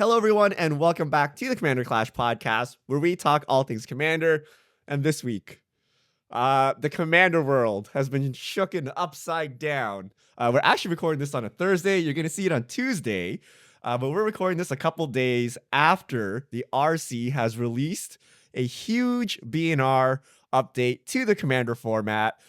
Hello, everyone, and welcome back to the Commander Clash podcast, where we talk all things Commander. And this week, the Commander world has been shooken upside down. We're actually recording this on a Thursday. You're going to see it on Tuesday, but we're recording this a couple days after the RC has released a huge BNR update to the Commander format.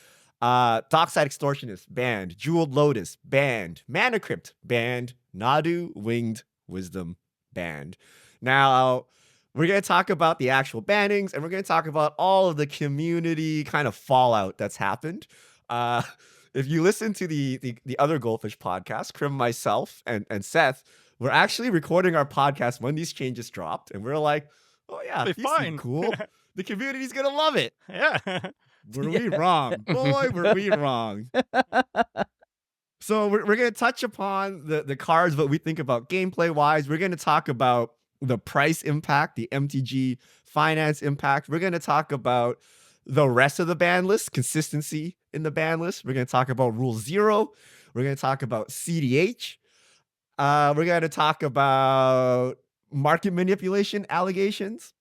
Dockside Extortionist banned, Jeweled Lotus banned, Mana Crypt banned, Nadu Winged Wisdom banned. Now, we're going to talk about the actual bannings, and we're going to talk about all of the community kind of fallout that's happened. If you listen to the other Goldfish podcast, Crypt, myself, and Seth, we're actually recording our podcast when these changes dropped, and we're like, oh yeah, these seem cool. The community's going to love it. Yeah. Were we wrong? Boy, were we wrong. So we're going to touch upon the cards, what we think about gameplay-wise. We're going to talk about the price impact, the MTG finance impact. We're going to talk about the rest of the ban list, consistency in the ban list. We're going to talk about Rule 0. We're going to talk about CEDH. We're going to talk about market manipulation allegations.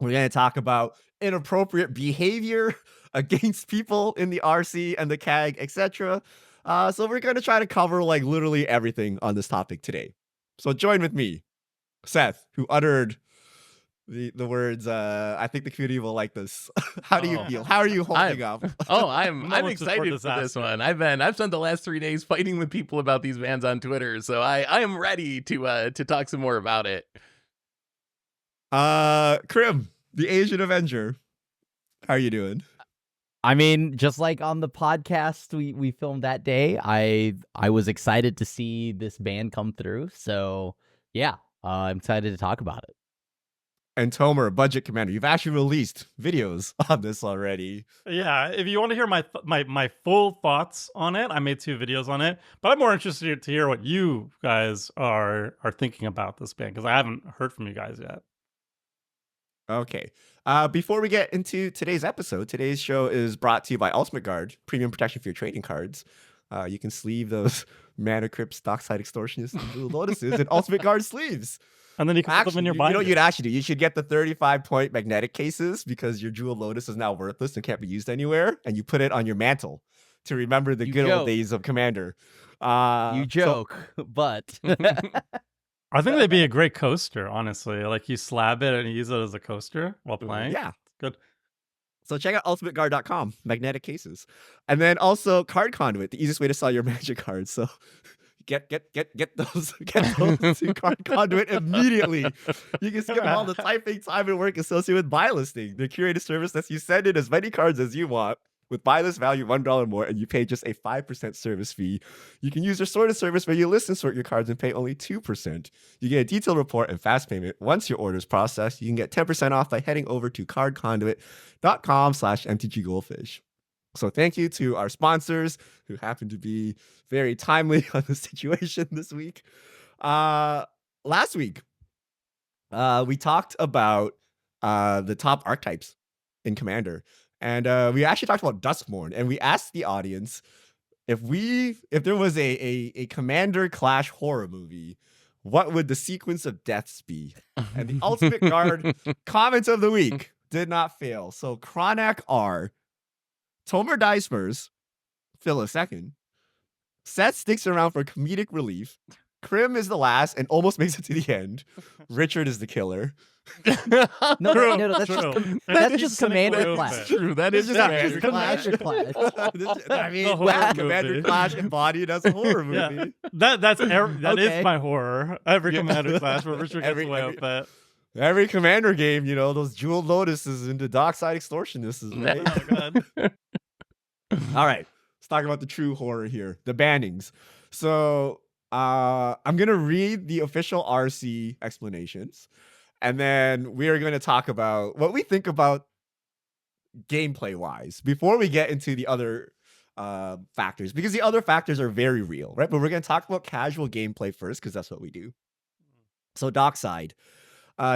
We're going to talk about inappropriate behavior against people in the RC and the CAG, etc. So we're going to try to cover like literally everything on this topic today. So join with me, Seth, who uttered the words, I think the community will like this. How do you feel? How are you holding up? I'm excited for this one. I've spent the last 3 days fighting with people about these bans on Twitter, so I am ready to talk some more about it. Crypt, the Asian Avenger. How are you doing? I mean, just like on the podcast we filmed that day, I was excited to see this ban come through. So yeah, I'm excited to talk about it. And Tomer, Budget Commander, you've actually released videos on this already. Yeah, if you want to hear my full thoughts on it, I made 2 videos on it. But I'm more interested to hear what you guys are thinking about this ban, because I haven't heard from you guys yet. Okay. Before we get into today's episode, today's show is brought to you by Ultimate Guard, premium protection for your trading cards. You can sleeve those Mana Crypts, Dockside Extortionists, and Blue Lotuses in Ultimate Guard sleeves. And then you can put them in your binder. You know what you'd actually do? You should get the 35-point magnetic cases, because your Jewel Lotus is now worthless and can't be used anywhere, and you put it on your mantle to remember the good old days of Commander. You joke, but... I think they'd be a great coaster, honestly. Like, you slab it and you use it as a coaster while playing. Yeah. Good. So check out ultimateguard.com, magnetic cases. And then also Card Conduit, the easiest way to sell your Magic cards. So get those to Card Conduit immediately. You can skip all the typing, time, and work associated with buy listing. The curated service lets you send in as many cards as you want, with buy list value $1 more, and you pay just a 5% service fee. You can use your sorted service where you list and sort your cards and pay only 2%. You get a detailed report and fast payment. Once your order is processed, you can get 10% off by heading over to cardconduit.com/mtggoldfish. So thank you to our sponsors, who happen to be very timely on the situation this week. Last week, we talked about the top archetypes in Commander. And we actually talked about Duskmourn, and we asked the audience if there was a Commander Clash horror movie, what would the sequence of deaths be? And the Ultimate Guard comment of the week did not fail. So Chronak R, Tomer dies first, Phil is second, Seth sticks around for comedic relief, Crypt is the last and almost makes it to the end, Richard is the killer. No, that's just Commander Clash. True, that is just Commander Clash. I mean, Commander Clash embodied as a horror movie. Yeah. That is my horror. Every Commander Clash where Richard gets away with that. Every Commander game, you know, those Jeweled Lotuses into Dockside Extortionists. Right? Oh, All right, let's talk about the true horror here, the bannings. So I'm going to read the official RC explanations, and then we are going to talk about what we think about gameplay-wise before we get into the other factors, because the other factors are very real, right? But we're going to talk about casual gameplay first, because that's what we do. So Dockside.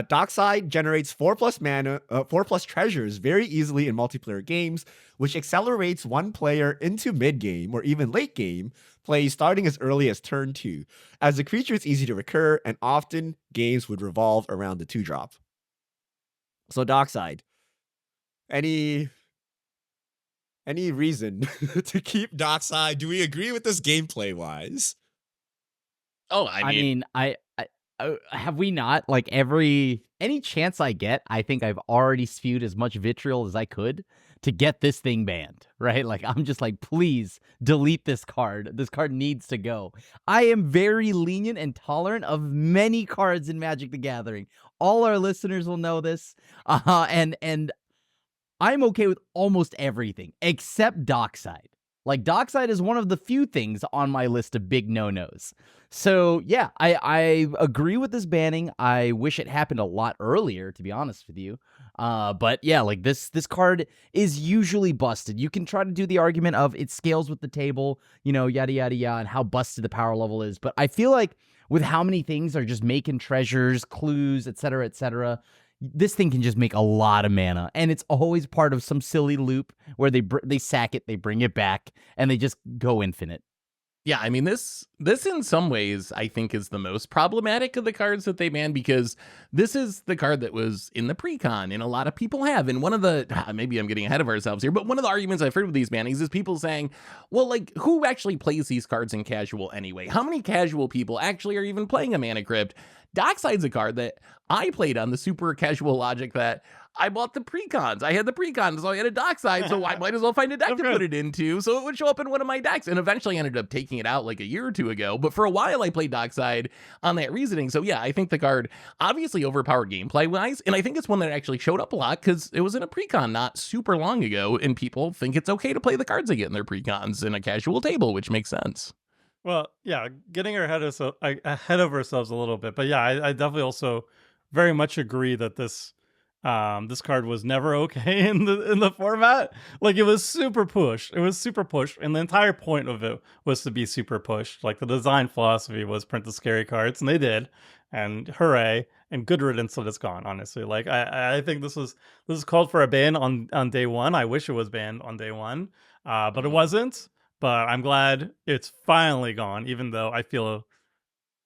Dockside generates 4+ mana, 4+ treasures very easily in multiplayer games, which accelerates one player into mid game or even late game play starting as early as turn 2, as the creature is easy to recur and often games would revolve around the 2-drop. So Dockside, any reason to keep Dockside? Do we agree with this gameplay wise? Oh, I mean, have we not, like, any chance I get, I think I've already spewed as much vitriol as I could to get this thing banned, right? Like, I'm just like, please delete this card. This card needs to go. I am very lenient and tolerant of many cards in Magic the Gathering. All our listeners will know this. And I'm okay with almost everything except Dockside. Like, Dockside is one of the few things on my list of big no-nos. So, yeah, I agree with this banning. I wish it happened a lot earlier, to be honest with you. But, yeah, like, this card is usually busted. You can try to do the argument of it scales with the table, yada, yada, yada, and how busted the power level is. But I feel like with how many things are just making treasures, clues, etc., this thing can just make a lot of mana, and it's always part of some silly loop where they sack it, they bring it back, and they just go infinite. Yeah, I mean, this in some ways, I think, is the most problematic of the cards that they banned, because this is the card that was in the pre-con, and a lot of people have. And one of the, maybe I'm getting ahead of ourselves here, but one of the arguments I've heard with these bannings is people saying, well, like, who actually plays these cards in casual anyway? How many casual people actually are even playing a Mana Crypt? Dockside's a card that I played on the super casual logic that I bought the precons. I had the precons, so I had a Dockside, so I might as well find a deck to put it into, so it would show up in one of my decks. And eventually I ended up taking it out like a year or two ago, but for a while I played Dockside on that reasoning. So yeah, I think the card obviously overpowered gameplay-wise, and I think it's one that actually showed up a lot because it was in a precon not super long ago, and people think it's okay to play the cards they get in their precons in a casual table, which makes sense. Well, yeah, getting ahead of ourselves a little bit, but yeah, I definitely also very much agree that this card was never okay in the format. Like, it was super pushed. It was super pushed, and the entire point of it was to be super pushed. Like, the design philosophy was print the scary cards, and they did, and hooray, and good riddance that it's gone. Honestly, like, I think this is called for a ban on day one. I wish it was banned on day one, but it wasn't. But I'm glad it's finally gone, even though I feel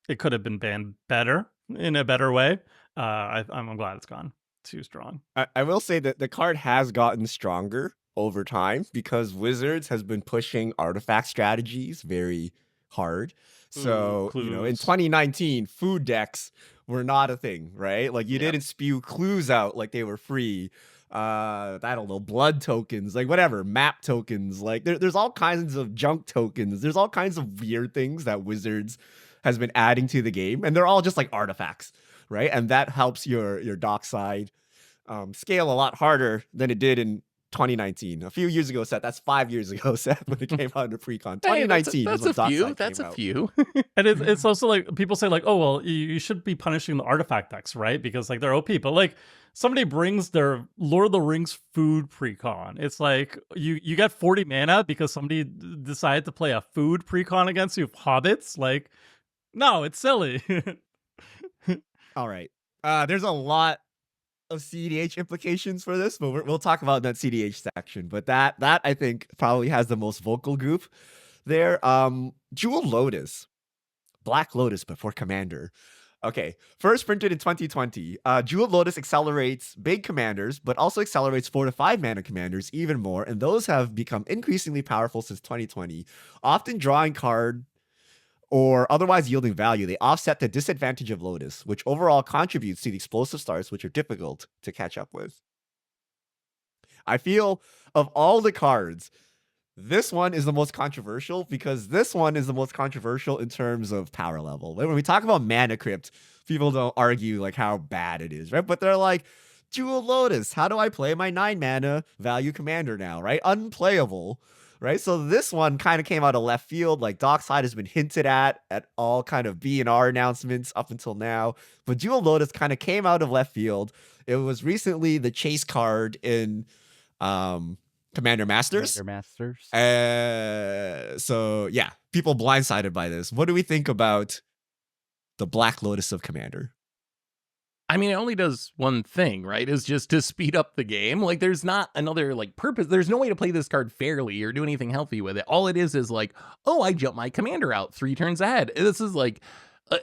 it could have been banned better, in a better way. I'm glad it's gone. Too strong. I will say that the card has gotten stronger over time because Wizards has been pushing artifact strategies very hard. So, in 2019, food decks were not a thing, right? Like, you didn't spew clues out like they were free. I don't know, blood tokens, like whatever, map tokens, like there's all kinds of junk tokens. There's all kinds of weird things that Wizards has been adding to the game, and they're all just like artifacts, right? And that helps your Dockside scale a lot harder than it did in 2019. A few years ago, Seth. That's 5 years ago, Seth, when it came out in the pre-con. 2019 that's a few. That's a few. And it's also like, people say like, oh, well, you should be punishing the artifact decks, right? Because like they're OP. But like, somebody brings their Lord of the Rings food pre-con. It's like, you get 40 mana because somebody decided to play a food pre-con against you of hobbits. Like, no, it's silly. All right. There's a lot of CEDH implications for this, but we'll talk about that CEDH section. But that I think probably has the most vocal goof there. Jewel Lotus, Black Lotus before Commander. Okay, first printed in 2020, Jewel Lotus accelerates big commanders, but also accelerates 4 to 5 mana commanders even more, and those have become increasingly powerful since 2020, often drawing card or otherwise yielding value. They offset the disadvantage of Lotus, which overall contributes to the explosive starts, which are difficult to catch up with. I feel of all the cards, this one is the most controversial because this one is the most controversial in terms of power level. When we talk about Mana Crypt, people don't argue like how bad it is, right? But they're like, Jewel Lotus, how do I play my 9 mana value commander now, right? Unplayable. Right, so this one kind of came out of left field. Like, Dockside has been hinted at all kind of BNR announcements up until now, but Jewel Lotus kind of came out of left field. It was recently the chase card in Commander Masters. So yeah, people blindsided by this. What do we think about the Black Lotus of Commander? I mean, it only does one thing, right? Is just to speed up the game. Like, there's not another like purpose. There's no way to play this card fairly or do anything healthy with it. All it is like, oh, I jump my commander out 3 turns ahead. This is like,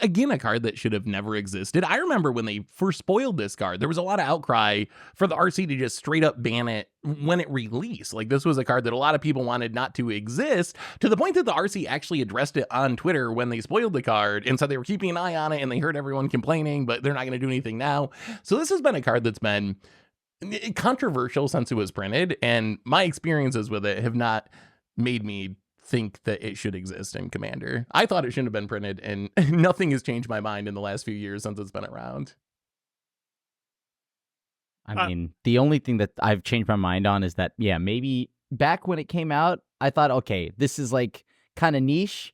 again, a card that should have never existed. I remember when they first spoiled this card, there was a lot of outcry for the RC to just straight up ban it when it released. Like, this was a card that a lot of people wanted not to exist, to the point that the RC actually addressed it on Twitter when they spoiled the card and said they were keeping an eye on it and they heard everyone complaining, but they're not going to do anything now. So this has been a card that's been controversial since it was printed, and my experiences with it have not made me think that it should exist in Commander. I thought it shouldn't have been printed, and nothing has changed my mind in the last few years since it's been around. I mean, the only thing that I've changed my mind on is that, yeah, maybe back when it came out, I thought, okay, this is like kind of niche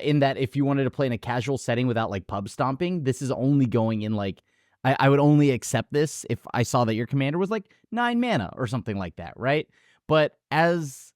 in that if you wanted to play in a casual setting without like pub stomping, this is only going in like, I would only accept this if I saw that your commander was like 9 mana or something like that, right? But as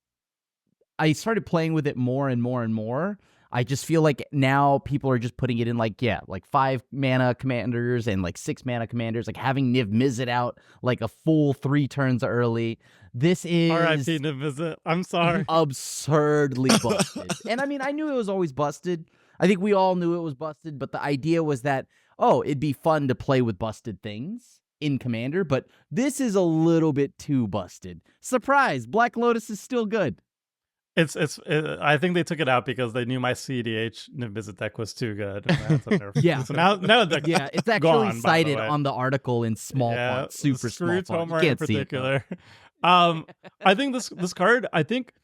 I started playing with it more and more and more, I just feel like now people are just putting it in like, yeah, like 5 mana commanders and like 6 mana commanders, like having Niv Mizzet out like a full 3 turns early. This is R.I.P. Niv Mizzet. I'm sorry. Absurdly busted. And I mean, I knew it was always busted. I think we all knew it was busted, but the idea was that, oh, it'd be fun to play with busted things in Commander, but this is a little bit too busted. Surprise, Black Lotus is still good. I think they took it out because they knew my CEDH Niv Mizzet deck was too good. Yeah. So now the Yeah, it's actually gone, cited on the article in small font, super small font. Tomer You in can't see it, though. particular. I think this card, I think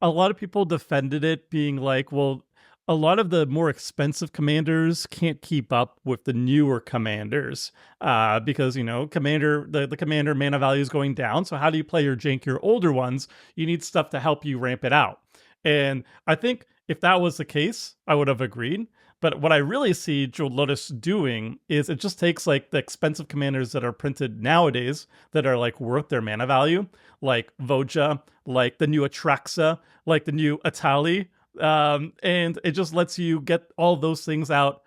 a lot of people defended it being like, well, a lot of the more expensive commanders can't keep up with the newer commanders because, you know, the commander mana value is going down. So how do you play your jankier older ones? You need stuff to help you ramp it out. And I think if that was the case, I would have agreed. But what I really see Jeweled Lotus doing is it just takes like the expensive commanders that are printed nowadays that are like worth their mana value, like Voja, like the new Atraxa, like the new Atali, and it just lets you get all those things out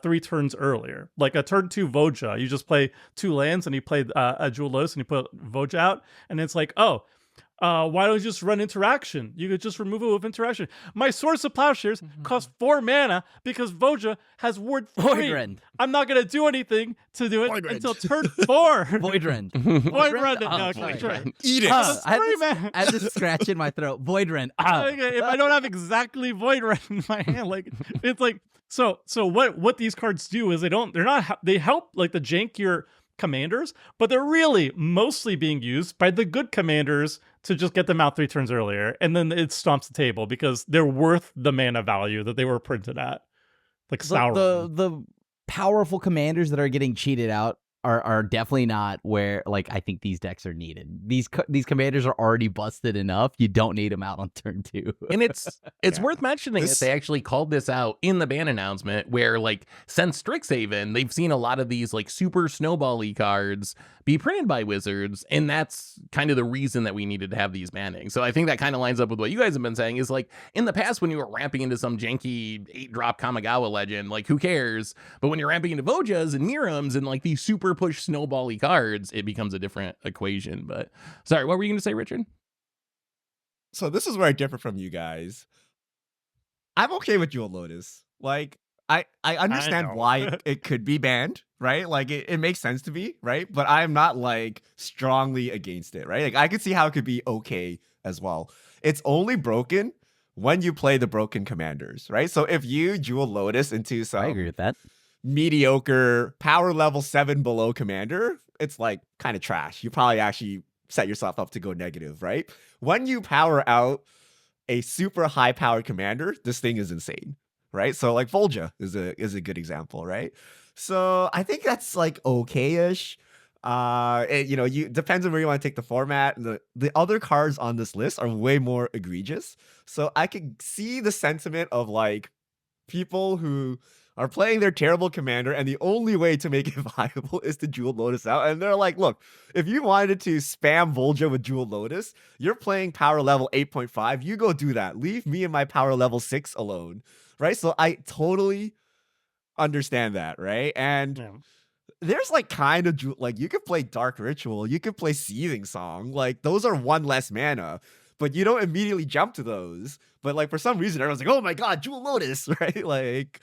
3 turns earlier. Like a turn 2 Voja, you just play 2 lands and you play a Jewel Lotus and you put Voja out, and it's like, oh, why don't you just run interaction? You could just remove it with interaction. My Source of Plowshares costs 4 mana because Voja has ward 3. Voidrend. I'm not gonna do anything to do it Voidrend. until turn 4. Voidrend. Voidrend. Oh, Okay, sorry. sure. Eat it. I had this scratch in my throat. Voidrend. Okay, if I don't have exactly Voidrend in my hand, like it's like so what these cards do is they help like the jankier commanders, but they're really mostly being used by the good commanders to just get them out 3 turns earlier, and then it stomps the table because they're worth the mana value that they were printed at. Like Sauron. The powerful commanders that are getting cheated out are definitely not where like I think these decks are needed. These commanders are already busted enough. You don't need them out on turn 2. And it's worth mentioning that they actually called this out in the ban announcement, where like since Strixhaven, they've seen a lot of these like super snowball-y cards be printed by Wizards, and that's kind of the reason that we needed to have these bannings. So I think that kind of lines up with what you guys have been saying, is like in the past when you were ramping into some janky 8-drop Kamigawa legend, like who cares? But when you're ramping into Vojas and Mirams and like these super push snowball-y cards, it becomes a different equation. But sorry, what were you going to say, Richard? So this is where I differ from you guys. I'm okay with Jewel Lotus. Like, I understand know. why it could be banned, right? Like, it makes sense to be, right? But I'm not, like, strongly against it, right? Like, I could see how it could be okay as well. It's only broken when you play the broken commanders, right? So if you Jewel Lotus into some I agree with that. mediocre power level 7 below commander, it's, like, kind of trash. You probably actually set yourself up to go negative, right? When you power out a super high powered commander, this thing is insane, right? So like Volja is a good example, right? So I think that's like okay-ish. It depends on where you want to take the format. The other cards on this list are way more egregious. So I could see the sentiment of like people who are playing their terrible commander, and the only way to make it viable is to Jewel Lotus out. And they're like, look, if you wanted to spam Volja with Jewel Lotus, you're playing power level 8.5. You go do that. Leave me and my power level 6 alone, right? So I totally understand that, right? And there's like kind of like you could play Dark Ritual, you could play Seething Song, like those are one less mana, but you don't immediately jump to those. But like for some reason, everyone's like, "Oh my god, Jewel Lotus!" Right? Like,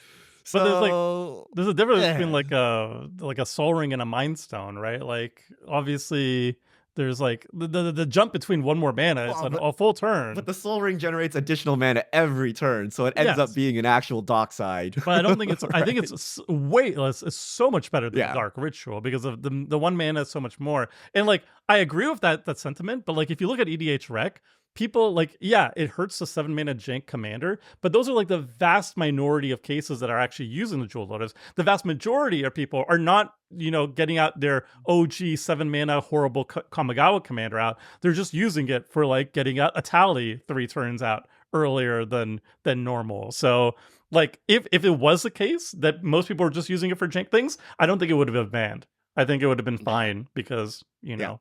But so there's a difference yeah. between like a Soul Ring and a Mind Stone, right? Like obviously there's like the jump between one more mana is Well, a full turn. But the Soul Ring generates additional mana every turn, so it ends up Yes. being an actual Dockside. But I don't think it's. I think Right? it's way less. It's so much better than Yeah. Dark Ritual because of the one mana is so much more. And like I agree with that sentiment. But like if you look at EDH Rec, people like it hurts the 7 mana jank commander. But those are like the vast minority of cases that are actually using the Jewel Lotus. The vast majority of people are not getting out their OG 7 mana horrible Kamigawa commander out. They're just using it for like getting out a tally 3 turns out earlier than normal. So like if it was the case that most people were just using it for jank things, I don't think it would have been banned. I think it would have been fine because yeah.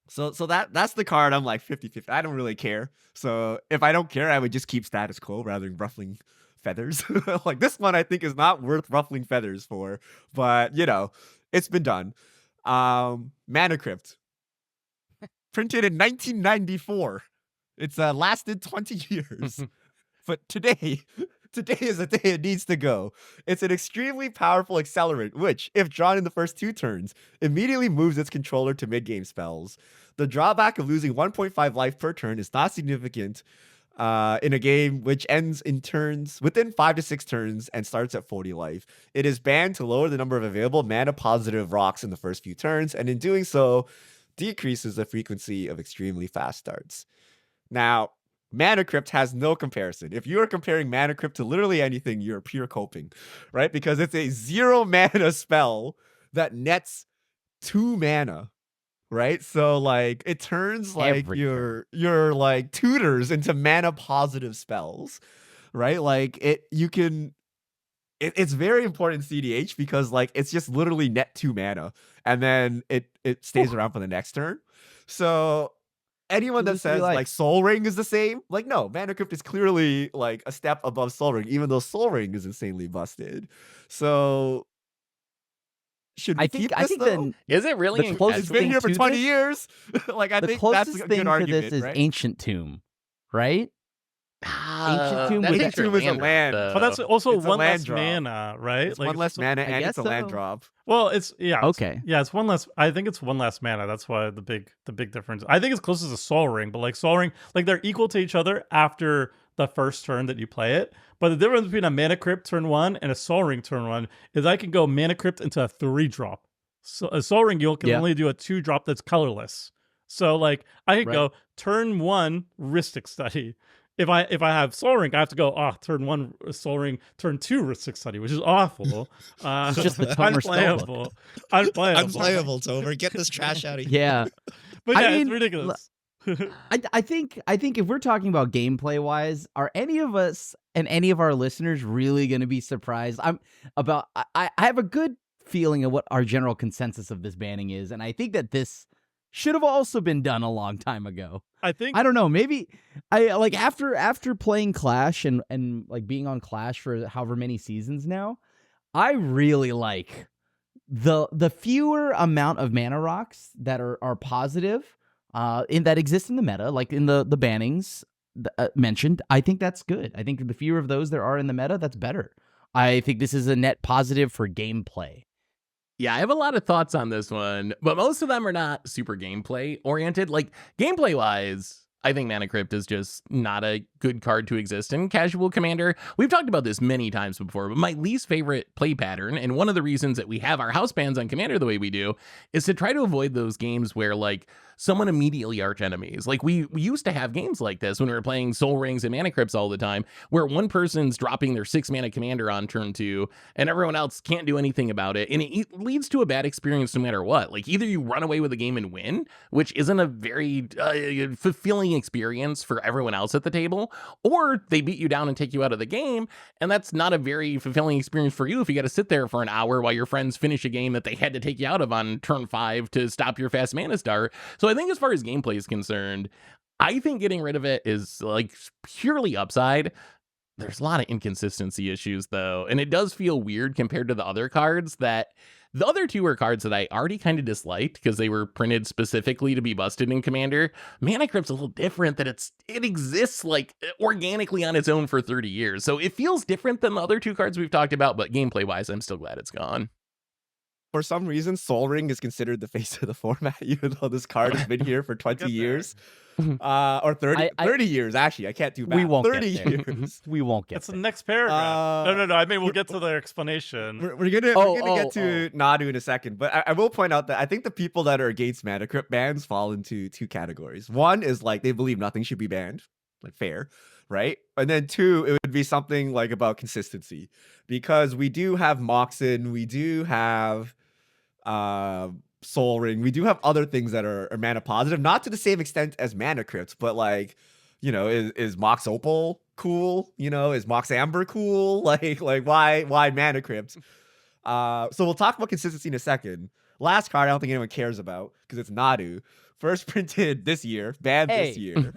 So that's the card. I'm like 50-50. I don't really care. So if I don't care, I would just keep status quo rather than ruffling feathers. Like this one I think is not worth ruffling feathers for, but it's been done. Mana Crypt. Printed in 1994. It's lasted 20 years. But today is the day it needs to go. It's an extremely powerful accelerant, which, if drawn in the first 2 turns, immediately moves its controller to mid-game spells. The drawback of losing 1.5 life per turn is not significant in a game which ends in turns within 5 to 6 turns and starts at 40 life. It is banned to lower the number of available mana-positive rocks in the first few turns, and in doing so, decreases the frequency of extremely fast starts. Now, Mana Crypt has no comparison. If you are comparing Mana Crypt to literally anything, you're pure coping, right? Because it's a 0 mana spell that nets 2 mana, right? So like it turns like Every your like tutors into mana positive spells, right? Like it's very important in CDH because like it's just literally net 2 mana and then it stays around for the next turn. So anyone that says like Soul Ring is the same, like no, Mana Crypt is clearly like a step above Soul Ring, even though Soul Ring is insanely busted. So should we keep this? I think though? Is it really? The closest It's been thing here for to 20 this- years. Like I the think that's closest a thing good to argument, this is right? Ancient Tomb, right? Ancient Tomb that's with Ancient Tomb is a land. though. But that's also It's a one land less drop. mana, right? It's one less mana and guess it's a land so. drop. Well, it's Okay. it's one less. I think it's one less mana. That's why the big difference. I think it's closest to Soul Ring, but like Soul Ring, like they're equal to each other after the first turn that you play it. But the difference between a Mana Crypt turn 1 and a Soul Ring turn 1 is I can go Mana Crypt into a 3-drop. So a Soul Ring you can only do a 2-drop that's colorless. So like I could go turn 1 Rhystic Study. If I have Soul Ring, I have to go turn 1 Soul Ring, turn 2 Rhystic Study, which is awful. It's just the Tomer spellbook. Unplayable. Tomer. Get this trash out of here. Yeah. But I yeah, mean, it's ridiculous. I think if we're talking about gameplay wise, are any of us and any of our listeners really going to be surprised? I have a good feeling of what our general consensus of this banning is, and I think that this should have also been done a long time ago. I think I don't know. Maybe I like after playing Clash and like being on Clash for however many seasons now, I really like the fewer amount of mana rocks that are positive in that exist in the meta, like in the bannings mentioned. I think that's good. I think the fewer of those there are in the meta, that's better. I think this is a net positive for gameplay. Yeah, I have a lot of thoughts on this one, but most of them are not super gameplay oriented. Like gameplay wise, I think Mana Crypt is just not a good card to exist in casual Commander. We've talked about this many times before, but my least favorite play pattern, and one of the reasons that we have our house bans on Commander the way we do, is to try to avoid those games where like someone immediately arch enemies. Like we used to have games like this when we were playing Soul Rings and Mana Crypts all the time, where one person's dropping their 6 mana commander on turn 2 and everyone else can't do anything about it. And it leads to a bad experience no matter what. Like either you run away with the game and win, which isn't a very fulfilling experience for everyone else at the table, or they beat you down and take you out of the game. And that's not a very fulfilling experience for you if you got to sit there for an hour while your friends finish a game that they had to take you out of on turn 5 to stop your fast mana start. So I think as far as gameplay is concerned, I think getting rid of it is like purely upside. There's a lot of inconsistency issues though, and it does feel weird compared to the other cards that The other two were cards that I already kind of disliked because they were printed specifically to be busted in Commander. Mana Crypt's a little different, that it exists like organically on its own for 30 years. So it feels different than the other two cards we've talked about, but gameplay-wise, I'm still glad it's gone. For some reason, Sol Ring is considered the face of the format, even though this card has been here for 20 years. Or 30 years, actually. I can't do math. We won't 30 get there. years. We won't get That's the there. next paragraph. No. I mean, we'll get to the explanation. We're gonna get to Nadu in a second, but I will point out that I think the people that are against Mana Crypt bans fall into two categories. One is like they believe nothing should be banned, like fair, right? And then two, it would be something like about consistency, because we do have Moxen, we do have Soul Ring, we do have other things that are mana positive, not to the same extent as Mana Crypt, but like, you know, is Mox Opal cool? You know, is Mox Amber cool? Like why Mana Crypt? So we'll talk about consistency in a second. Last card I don't think anyone cares about because it's Nadu. First printed this year, banned this year.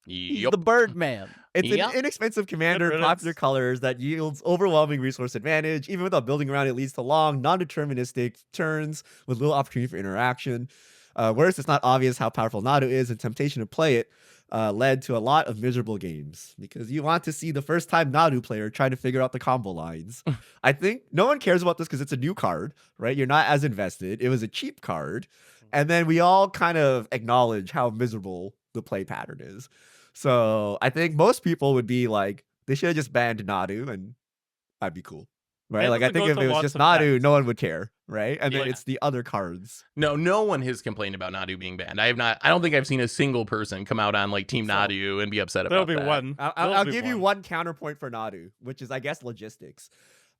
He's the Birdman. It's an inexpensive commander, popular colors that yields overwhelming resource advantage. Even without building around, it leads to long, non-deterministic turns with little opportunity for interaction. Whereas it's not obvious how powerful Nadu is, and temptation to play it led to a lot of miserable games, because you want to see the first time Nadu player trying to figure out the combo lines. I think no one cares about this because it's a new card, right? You're not as invested. It was a cheap card. And then we all kind of acknowledge how miserable the play pattern is. So I think most people would be like, they should have just banned Nadu and I'd be cool. Right? Like, I think if it was just Nadu, no one would care, right? And then it's the other cards. No one has complained about Nadu being banned. I don't think I've seen a single person come out on like Team Nadu and be upset about that. There'll be one. I'll give you one counterpoint for Nadu, which is, I guess, logistics.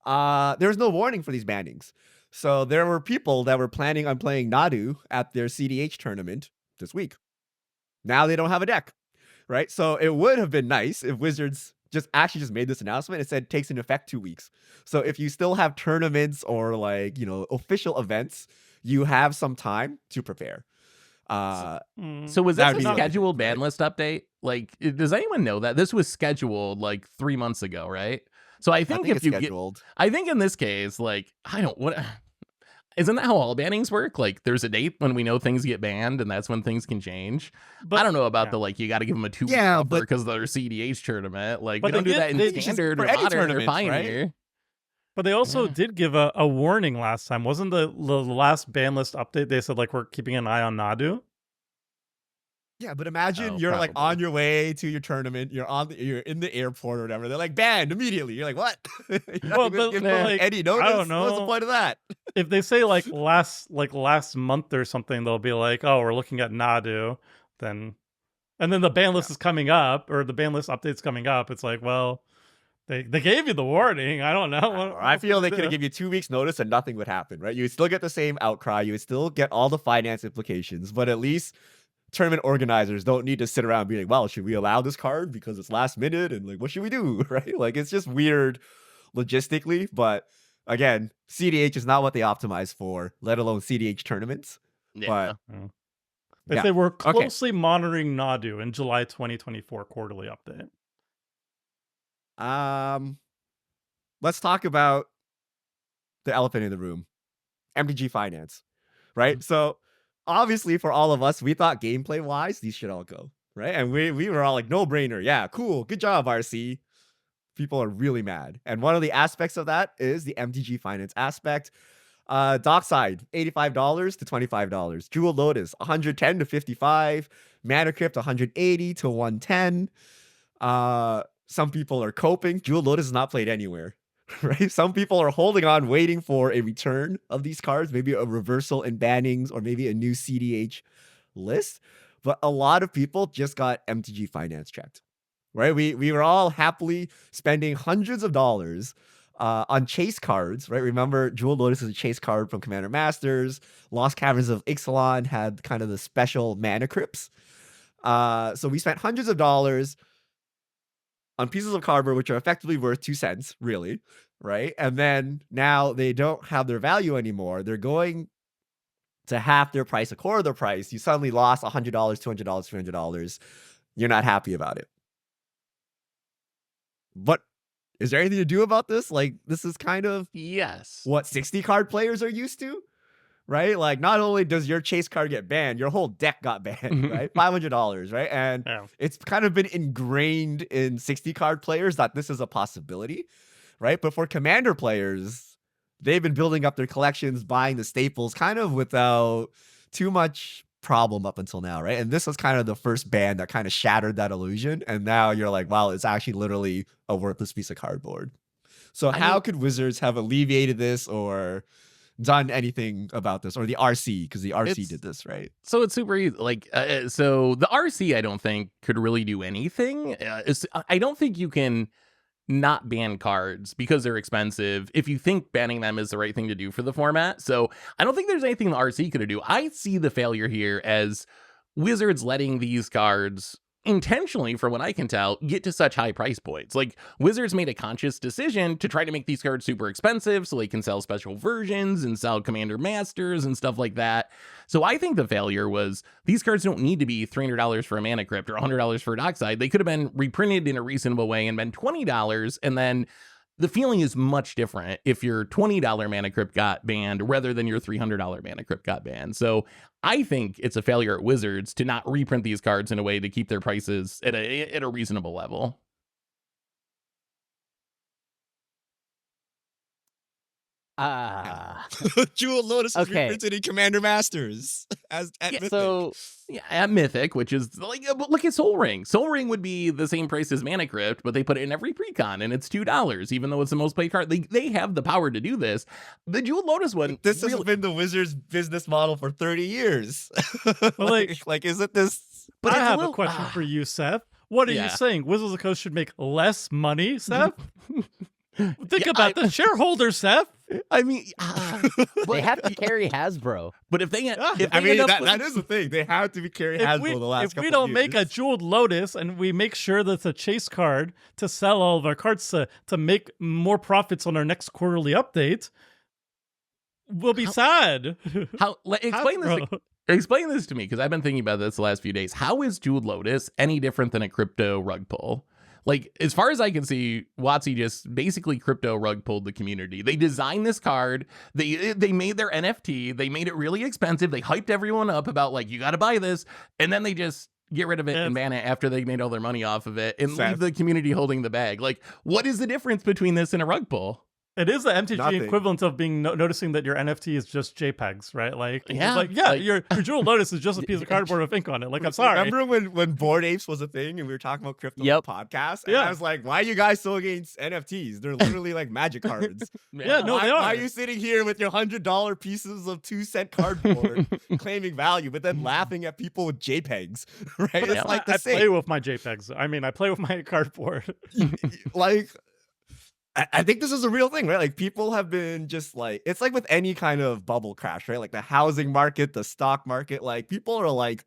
There's no warning for these bannings. So there were people that were planning on playing Nadu at their CEDH tournament this week. Now they don't have a deck, right? So it would have been nice if Wizards just made this announcement. It said takes into effect 2 weeks. So if you still have tournaments or like, you know, official events, you have some time to prepare. So was that a scheduled ban list update? Like, does anyone know that this was scheduled like 3 months ago, right? So I think if you scheduled, I think in this case, like, isn't that how all bannings work? Like, there's a date when we know things get banned, and that's when things can change. But I don't know about the, like, you got to give them a 2 week buffer because of their CEDH tournament. Like, we don't do that in Standard or Modern or Pioneer. Right? But they also did give a warning last time. Wasn't the last ban list update, they said, like, we're keeping an eye on Nadu? Yeah, but imagine you're like on your way to your tournament, you're in the airport or whatever. They're like banned immediately. You're like, what? Well, but like, any notice? I don't know. What's the point of that? If they say like last month or something, they'll be like, oh, we're looking at Nadu, and then the ban list is coming up, or the ban list update's coming up. It's like, well, they gave you the warning. I don't know. I feel they could have given you 2 weeks notice and nothing would happen, right? You would still get the same outcry. You would still get all the finance implications, but at least tournament organizers don't need to sit around being like, well, should we allow this card because it's last minute, and like, what should we do? Right? Like, it's just weird logistically. But again, CEDH is not what they optimize for, let alone CEDH tournaments. Yeah. But they say we're closely monitoring Nadu in July 2024 quarterly update. Let's talk about the elephant in the room, MTG finance, right? So obviously, for all of us, we thought gameplay-wise, these should all go, right? And we were all like, no-brainer. Yeah, cool. Good job, RC. People are really mad. And one of the aspects of that is the MTG finance aspect. Dockside, $85 to $25. Jewel Lotus, $110 to $55. Mana Crypt, $180 to $110. Some people are coping. Jewel Lotus is not played anywhere. Right? Some people are holding on, waiting for a return of these cards, maybe a reversal in bannings or maybe a new CEDH list. But a lot of people just got MTG finance checked, right? We were all happily spending hundreds of dollars on chase cards, right? Remember, Jewel Lotus is a chase card from Commander Masters. Lost Caverns of Ixalan had kind of the special mana crypts. So we spent hundreds of dollars on pieces of cardboard, which are effectively worth 2 cents, really, right? And then now they don't have their value anymore. They're going to half their price, a quarter of their price. You suddenly lost $100, $200, $300. You're not happy about it. But Is there anything to do about this? Like, this is kind of Yes. what 60 card players are used to, right? Like, not only does your chase card get banned, your whole deck got banned, right? $500, right? And Yeah. it's kind of been ingrained in 60 card players that this is a possibility, right? But for commander players, they've been building up their collections, buying the staples kind of without too much problem up until now, right? And this was kind of the first ban that kind of shattered that illusion. And now you're like, wow, it's actually literally a worthless piece of cardboard. So how could Wizards have alleviated this or done anything about this, or the RC, because the RC did this, right? So it's super easy. Like, so the RC, I don't think could really do anything. I don't think you can not ban cards because they're expensive if you think banning them is the right thing to do for the format. So I don't think there's anything the RC could do. I see the failure here as Wizards letting these cards intentionally, from what I can tell, get to such high price points. Like, Wizards made a conscious decision to try to make these cards super expensive so they can sell special versions and sell Commander Masters and stuff like that. So I think the failure was these cards don't need to be $300 for a Mana Crypt or $100 for a Dockside. They could have been reprinted in a reasonable way and been $20, and then the feeling is much different if your $20 Mana Crypt got banned rather than your $300 Mana Crypt got banned. So I think it's a failure at Wizards to not reprint these cards in a way to keep their prices at a reasonable level. Jewel Lotus is Okay. reprinted in Commander Masters at Mythic. So At Mythic, which is like, look at Soul Ring. Soul Ring would be the same price as Mana Crypt, but they put it in every precon and it's $2, even though it's the most played card. They have the power to do this. The Jewel Lotus one, This has really, been the Wizards' business model for 30 years. Well, like, isn't this? but I it's have little- a question for you, Seth. What are Yeah. you saying? Wizards of the Coast should make less money, Seth? Think Yeah, about the shareholders, Seth. I mean, they have to carry Hasbro. but if they, if I they mean, end up that is the thing. They have to be carrying Hasbro the last if couple we don't of make a years. jeweled Lotus and we make sure that it's a chase card to sell all of our cards to make more profits on our next quarterly update, we'll be sad. explain this? Hasbro. Explain this to me, because I've been thinking about this the last few days. How is Jeweled Lotus any different than a crypto rug pull? Like, as far as I can see, WotC just basically crypto rug pulled the community. They designed this card. They made their NFT. They made it really expensive. They hyped everyone up about, like, you got to buy this. And then they just get rid of it and ban it after they made all their money off of it and leave the community holding the bag. Like, what is the difference between this and a rug pull? It is the MTG Nothing. equivalent of being noticing that your NFT is just JPEGs, right? Like, it's Yeah, like, your Jewel Lotus is just a piece of cardboard with ink on it. Like, I'm sorry. Remember when Bored Apes was a thing and we were talking about crypto Yep. on the podcast? And Yeah. I was like, why are you guys so against NFTs? They're literally like magic cards. Yeah, no, why, they are. why are you sitting here with your $100 pieces of 2-cent cardboard claiming value, but then laughing at people with JPEGs? Right? Yeah. It's like the I same. play with my JPEGs. I mean, I play with my cardboard. Like, I think this is a real thing, right? Like, people have been just like, it's like with any kind of bubble crash, right? Like the housing market, the stock market, like people are like,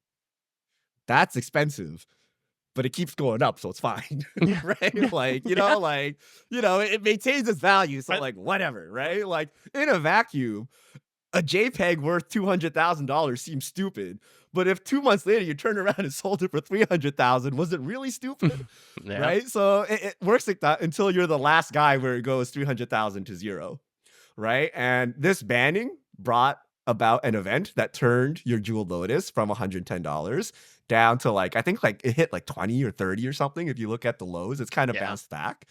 that's expensive, but it keeps going up, so it's fine, right? Like, it maintains its value, so like, whatever, right? Like, in a vacuum, a JPEG worth $200,000 seems stupid, but if 2 months later you turn around and sold it for $300,000, was it really stupid? Yeah. Right? So it works like that until you're the last guy where it goes 300,000 to zero, right? And this banning brought about an event that turned your Jeweled Lotus from $110 down to like, I think like it hit like 20 or 30 or something. If you look at the lows, it's kind of bounced back.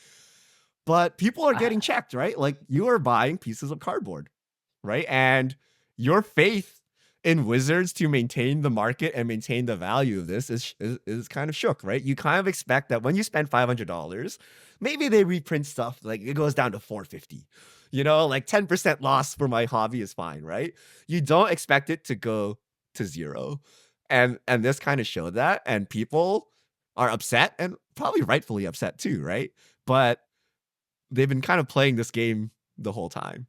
But people are getting checked, right? Like, you are buying pieces of cardboard, right? And your faith in Wizards to maintain the market and maintain the value of this is kind of shook, right? You kind of expect that when you spend $500, maybe they reprint stuff, like it goes down to $450. Like 10% loss for my hobby is fine, right? You don't expect it to go to zero. And this kind of showed that, and people are upset, and probably rightfully upset too, right? But they've been kind of playing this game the whole time.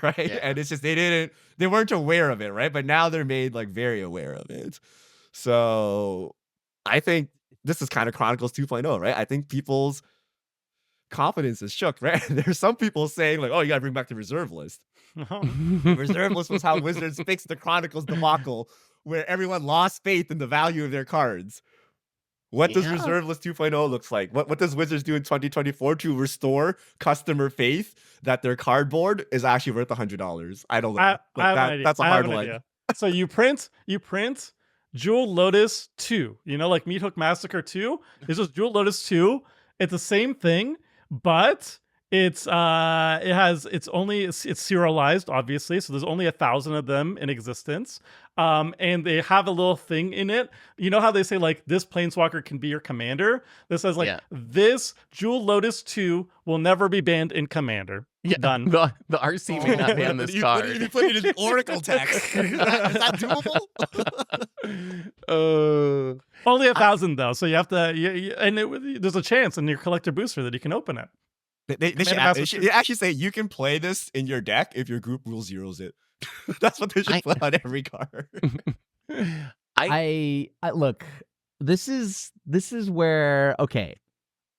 Right? Yeah. And it's just they weren't aware of it, right? But now they're made like very aware of it. So I think this is kind of Chronicles 2.0, right? I think people's confidence is shook, right? There's some people saying like, oh, you gotta bring back the reserve list. Reserve list was how Wizards fixed the Chronicles debacle, where everyone lost faith in the value of their cards. What does Yeah. Reserve List 2.0 looks like? What does Wizards do in 2024 to restore customer faith that their cardboard is actually worth $100? I don't know. I Like have an that. idea. That's a I have hard an one. idea. So you print Jewel Lotus 2. You know, like Meat Hook Massacre 2. This is Jewel Lotus 2. It's the same thing, but it's serialized, obviously. So there's only 1,000 of them in existence. And they have a little thing in it. You know how they say like this planeswalker can be your commander? This says like this Jewel Lotus 2 will never be banned in Commander. Yeah, Done. The RC may not ban this What card. did you put it in the Oracle text? Is that doable? Only 1,000 though, so you have to. There's a chance in your collector booster that you can open it. They should actually say you can play this in your deck if your group rule zeros it. That's what they should put on every card. I look. This is where, okay,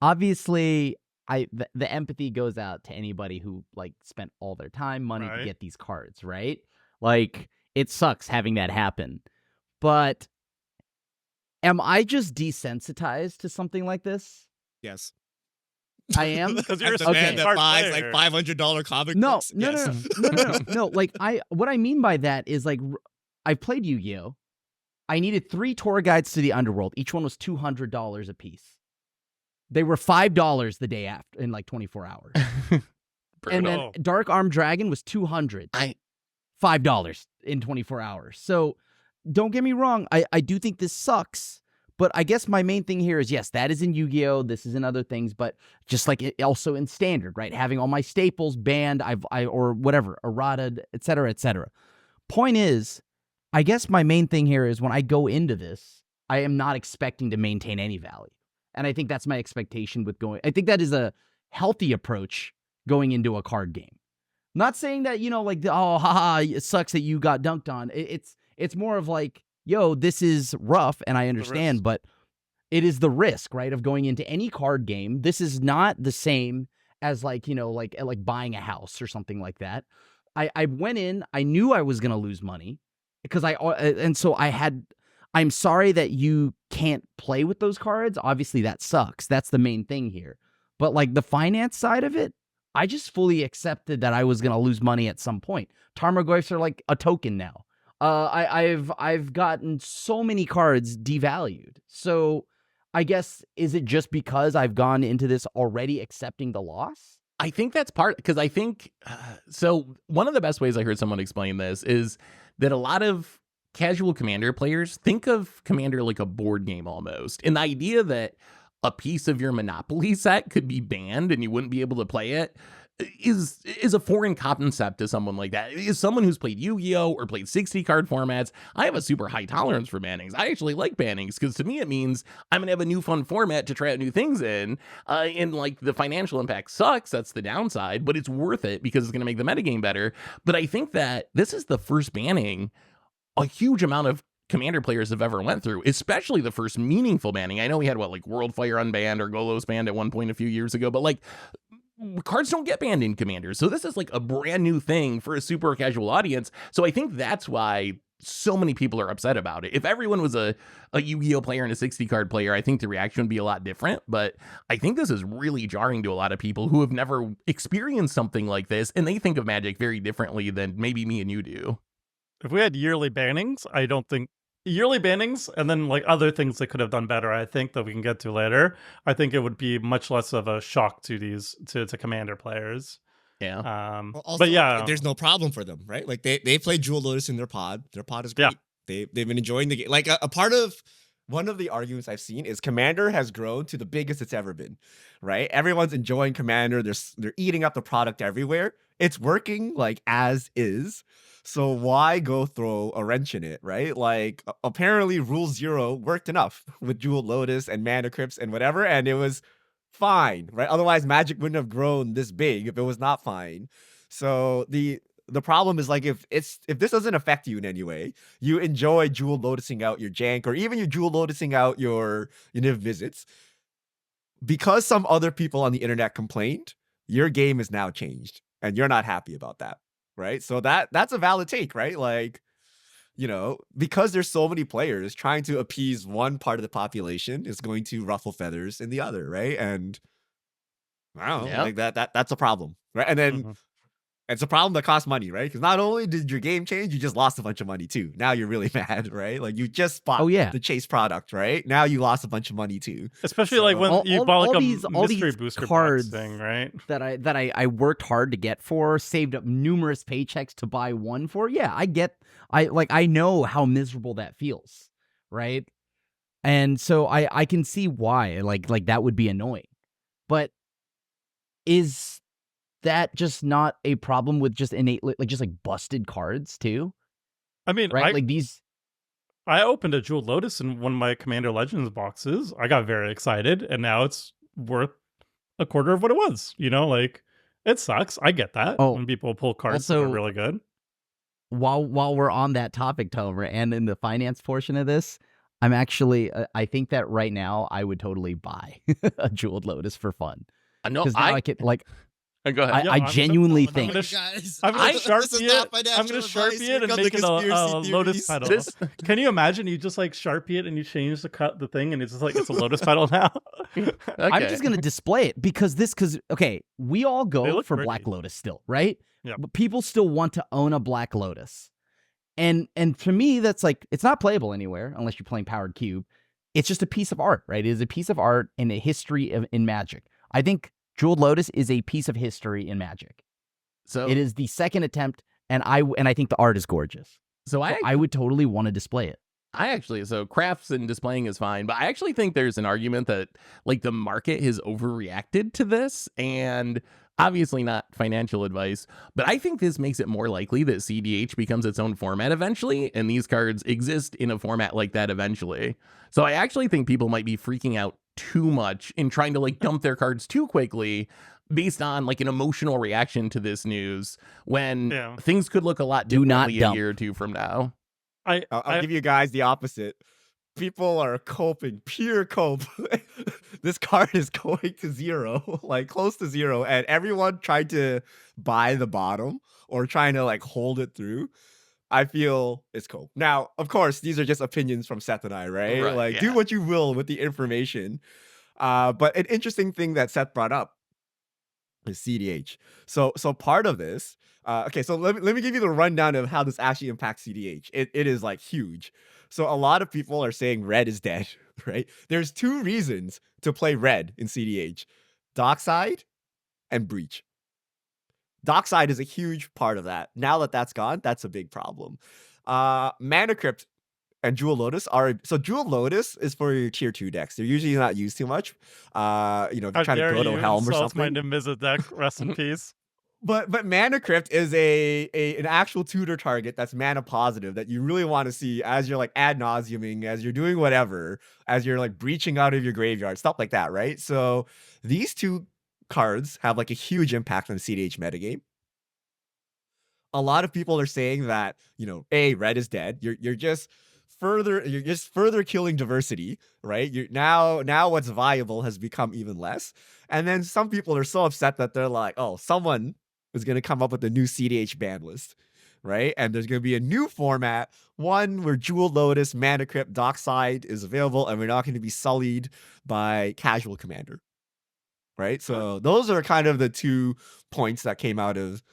obviously the empathy goes out to anybody who like spent all their time, money to get these cards, right? Like it sucks having that happen, but am I just desensitized to something like this? Yes. I am, because you're the man that buys like $500 comic books. No. Like what I mean by that is like I've played Yu-Gi-Oh. I needed 3 tour guides to the underworld. Each one was $200 a piece. They were $5 the day after in like 24 hours. And then Dark Armed Dragon was $200. $5 in 24 hours. So don't get me wrong. I do think this sucks. But I guess my main thing here is, yes, that is in Yu-Gi-Oh! This is in other things, but just like it also in Standard, right? Having all my staples banned, or whatever, errata, et cetera, et cetera. Point is, I guess my main thing here is when I go into this, I am not expecting to maintain any value. And I think that's my expectation with going. I think that is a healthy approach going into a card game. I'm not saying that, you know, like, oh, haha, it sucks that you got dunked on. It's more of like, yo, this is rough, and I understand, but it is the risk, right, of going into any card game. This is not the same as like, you know, like buying a house or something like that. I went in, I knew I was going to lose money because I'm sorry that you can't play with those cards. Obviously that sucks. That's the main thing here. But like the finance side of it, I just fully accepted that I was going to lose money at some point. Tarmogoyfs are like a token now. I've gotten so many cards devalued. So I guess, is it just because I've gone into this already accepting the loss? I think that's part, because I think, so one of the best ways I heard someone explain this is that a lot of casual Commander players think of Commander like a board game almost. And the idea that a piece of your Monopoly set could be banned and you wouldn't be able to play it is a foreign concept to someone like that. Is someone who's played Yu-Gi-Oh! Or played 60 card formats. I have a super high tolerance for bannings. I actually like bannings because to me it means I'm gonna have a new fun format to try out new things in. And like the financial impact sucks, that's the downside, but it's worth it because it's gonna make the metagame better. But I think that this is the first banning a huge amount of Commander players have ever went through, especially the first meaningful banning. I know we had like Worldfire unbanned or Golos banned at one point a few years ago, but like cards don't get banned in Commander. So this is like a brand new thing for a super casual audience. So I think that's why so many people are upset about it. If everyone was a Yu-Gi-Oh player and a 60 card player, I think the reaction would be a lot different. But I think this is really jarring to a lot of people who have never experienced something like this. And they think of Magic very differently than maybe me and you do. If we had yearly bannings, I don't think yearly bannings and then like other things they could have done better, I think, that we can get to later, I think it would be much less of a shock to these to Commander players. Yeah. Well, also, but yeah, there's no problem for them, right? Like they played Jewel Lotus in their pod. Their pod is great. Yeah. They've been enjoying the game. Like a part of one of the arguments I've seen is Commander has grown to the biggest it's ever been, right? Everyone's enjoying Commander. They're eating up the product everywhere. It's working like as is. So why go throw a wrench in it, right? Like apparently Rule 0 worked enough with Jewel Lotus and Mana Crypts and whatever, and it was fine, right? Otherwise Magic wouldn't have grown this big if it was not fine. So the problem is like if this doesn't affect you in any way, you enjoy Jewel Lotusing out your jank or even you Jewel Lotusing out your visits, because some other people on the internet complained, your game is now changed and you're not happy about that. Right. So that's a valid take, right? Like because there's so many players, trying to appease one part of the population is going to ruffle feathers in the other, right? And I don't know, Yeah. like that's a problem, right? And then Mhm. it's a problem that costs money, right? Because not only did your game change, you just lost a bunch of money too. Now you're really mad, right? Like you just bought Oh yeah. the chase product, right? Now you lost a bunch of money too. Especially like So- when you bought like all a these mystery booster box cards thing, right? that I worked hard to get for, saved up numerous paychecks to buy one for. Yeah, I know how miserable that feels, right? And so I can see why like that would be annoying. But is that just not a problem with just innate just like busted cards too? I mean, Right? Like these I opened a Jeweled Lotus in one of my Commander Legends boxes. I got very excited, and now it's worth a quarter of what it was. Like it sucks. I get that Oh, when people pull cards that are also- really good. while we're on that topic, Tomer, and in the finance portion of this, I'm actually I think that right now I would totally buy a Jeweled Lotus for fun. No, Because now I can like go ahead. Yeah, I I'm gonna- genuinely I'm think gonna guys. I'm gonna I- This is Sharpie not it. financial I'm gonna advice. Sharpie Here it and come the make it a conspiracy Lotus theories. petal. This Can you imagine? You just like Sharpie it and you change the thing, and it's just like it's a Lotus petal now. I'm Okay. just gonna display it because okay, we all They go look for pretty. Black Lotus still, right? Yeah. But people still want to own a Black Lotus. And to me, that's like it's not playable anywhere unless you're playing Powered Cube. It's just a piece of art, right? It is a piece of art in a history in Magic. I think Jeweled Lotus is a piece of history in Magic. So It is the second attempt, and I think the art is gorgeous. So I would totally want to display it. so crafts and displaying is fine, but I actually think there's an argument that like the market has overreacted to this, and obviously not financial advice, but I think this makes it more likely that CDH becomes its own format eventually, and these cards exist in a format like that eventually. So I actually think people might be freaking out too much in trying to like dump their cards too quickly based on like an emotional reaction to this news when Yeah. things could look a lot Do not differently a dump. year or two from now. I'll give you guys the opposite. People are coping, pure cope. This card is going to zero, like close to zero, and everyone tried to buy the bottom or trying to like hold it through. I feel it's cope. Now, of course, these are just opinions from Seth and I, right? Right, Like, yeah. do what you will with the information. But an interesting thing that Seth brought up is CDH. So part of this, okay, so let me give you the rundown of how this actually impacts CDH. It is like huge. So a lot of people are saying red is dead, right? There's two reasons to play red in CDH: Dockside and Breach. Dockside is a huge part of that. Now that that's gone, that's a big problem. Mana Crypt and Jewel Lotus so Jewel Lotus is for your tier 2 decks. They're usually not used too much. If How you're trying to dare go to you Helm or insult my something. Nimiza deck? Rest in peace. But Mana Crypt is an actual tutor target that's mana positive that you really want to see as you're like ad nauseuming, as you're doing whatever, as you're like breaching out of your graveyard, stuff like that, right? So these two cards have like a huge impact on the CDH metagame. A lot of people are saying that, red is dead. You're just further killing diversity, right? Now what's viable has become even less. And then some people are so upset that they're like, oh, someone is going to come up with a new CDH ban list, right? And there's going to be a new format, one where Jewel Lotus, Mana Crypt, Dockside is available, and we're not going to be sullied by Casual Commander, right? So those are kind of the 2 points that came out of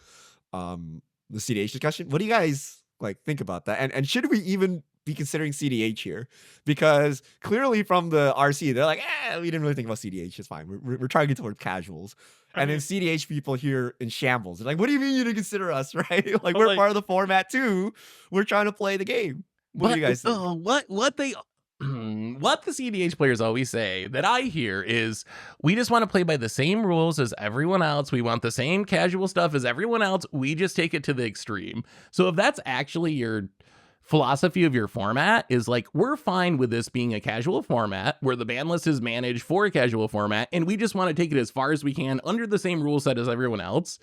the CDH discussion. What do you guys like think about that? And should we even be considering CDH here? Because clearly from the RC, they're like, we didn't really think about CDH. It's fine. We're trying to get toward casuals. And then CDH people here in shambles. They're like, what do you mean you didn't consider us, right? Like, we're part of the format too. We're trying to play the game. What do you guys think? What the CDH players always say that I hear is we just want to play by the same rules as everyone else. We want the same casual stuff as everyone else. We just take it to the extreme. So if that's actually your philosophy of your format, is like, we're fine with this being a casual format where the ban list is managed for a casual format, and we just want to take it as far as we can under the same rule set as everyone else,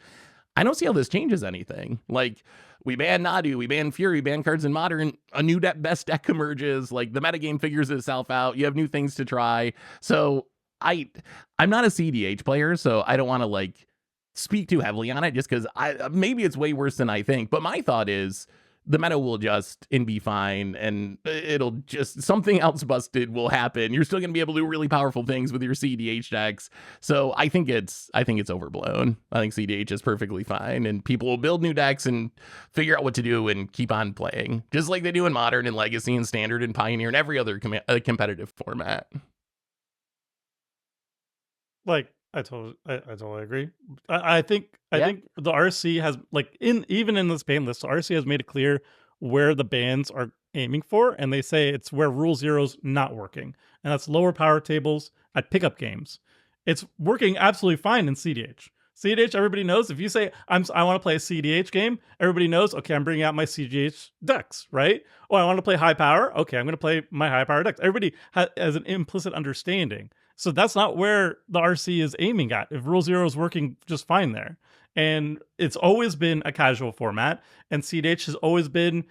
I don't see how this changes anything. Like, we ban Nadu, we ban Fury, we ban cards in Modern, a new best deck emerges, like the metagame figures itself out, you have new things to try. So I'm not a CDH player, so I don't want to like speak too heavily on it just because maybe it's way worse than I think. But my thought is, the meta will adjust and be fine, and it'll just, something else busted will happen. You're still going to be able to do really powerful things with your CEDH decks. So I think it's overblown. I think CEDH is perfectly fine, and people will build new decks and figure out what to do and keep on playing, just like they do in Modern and Legacy and Standard and Pioneer and every other competitive format. Like, I totally agree. I think Yeah. think the RC has, like, even in this ban list, the RC has made it clear where the bans are aiming for, and they say it's where Rule Zero's not working, and that's lower power tables at pickup games. It's working absolutely fine in CDH. CDH, everybody knows. If you say I want to play a CDH game, everybody knows. Okay, I'm bringing out my CDH decks, right? Oh, I want to play high power. Okay, I'm going to play my high power decks. Everybody has an implicit understanding. So that's not where the RC is aiming at. If Rule Zero is working just fine there, and it's always been a casual format, and CDH has always been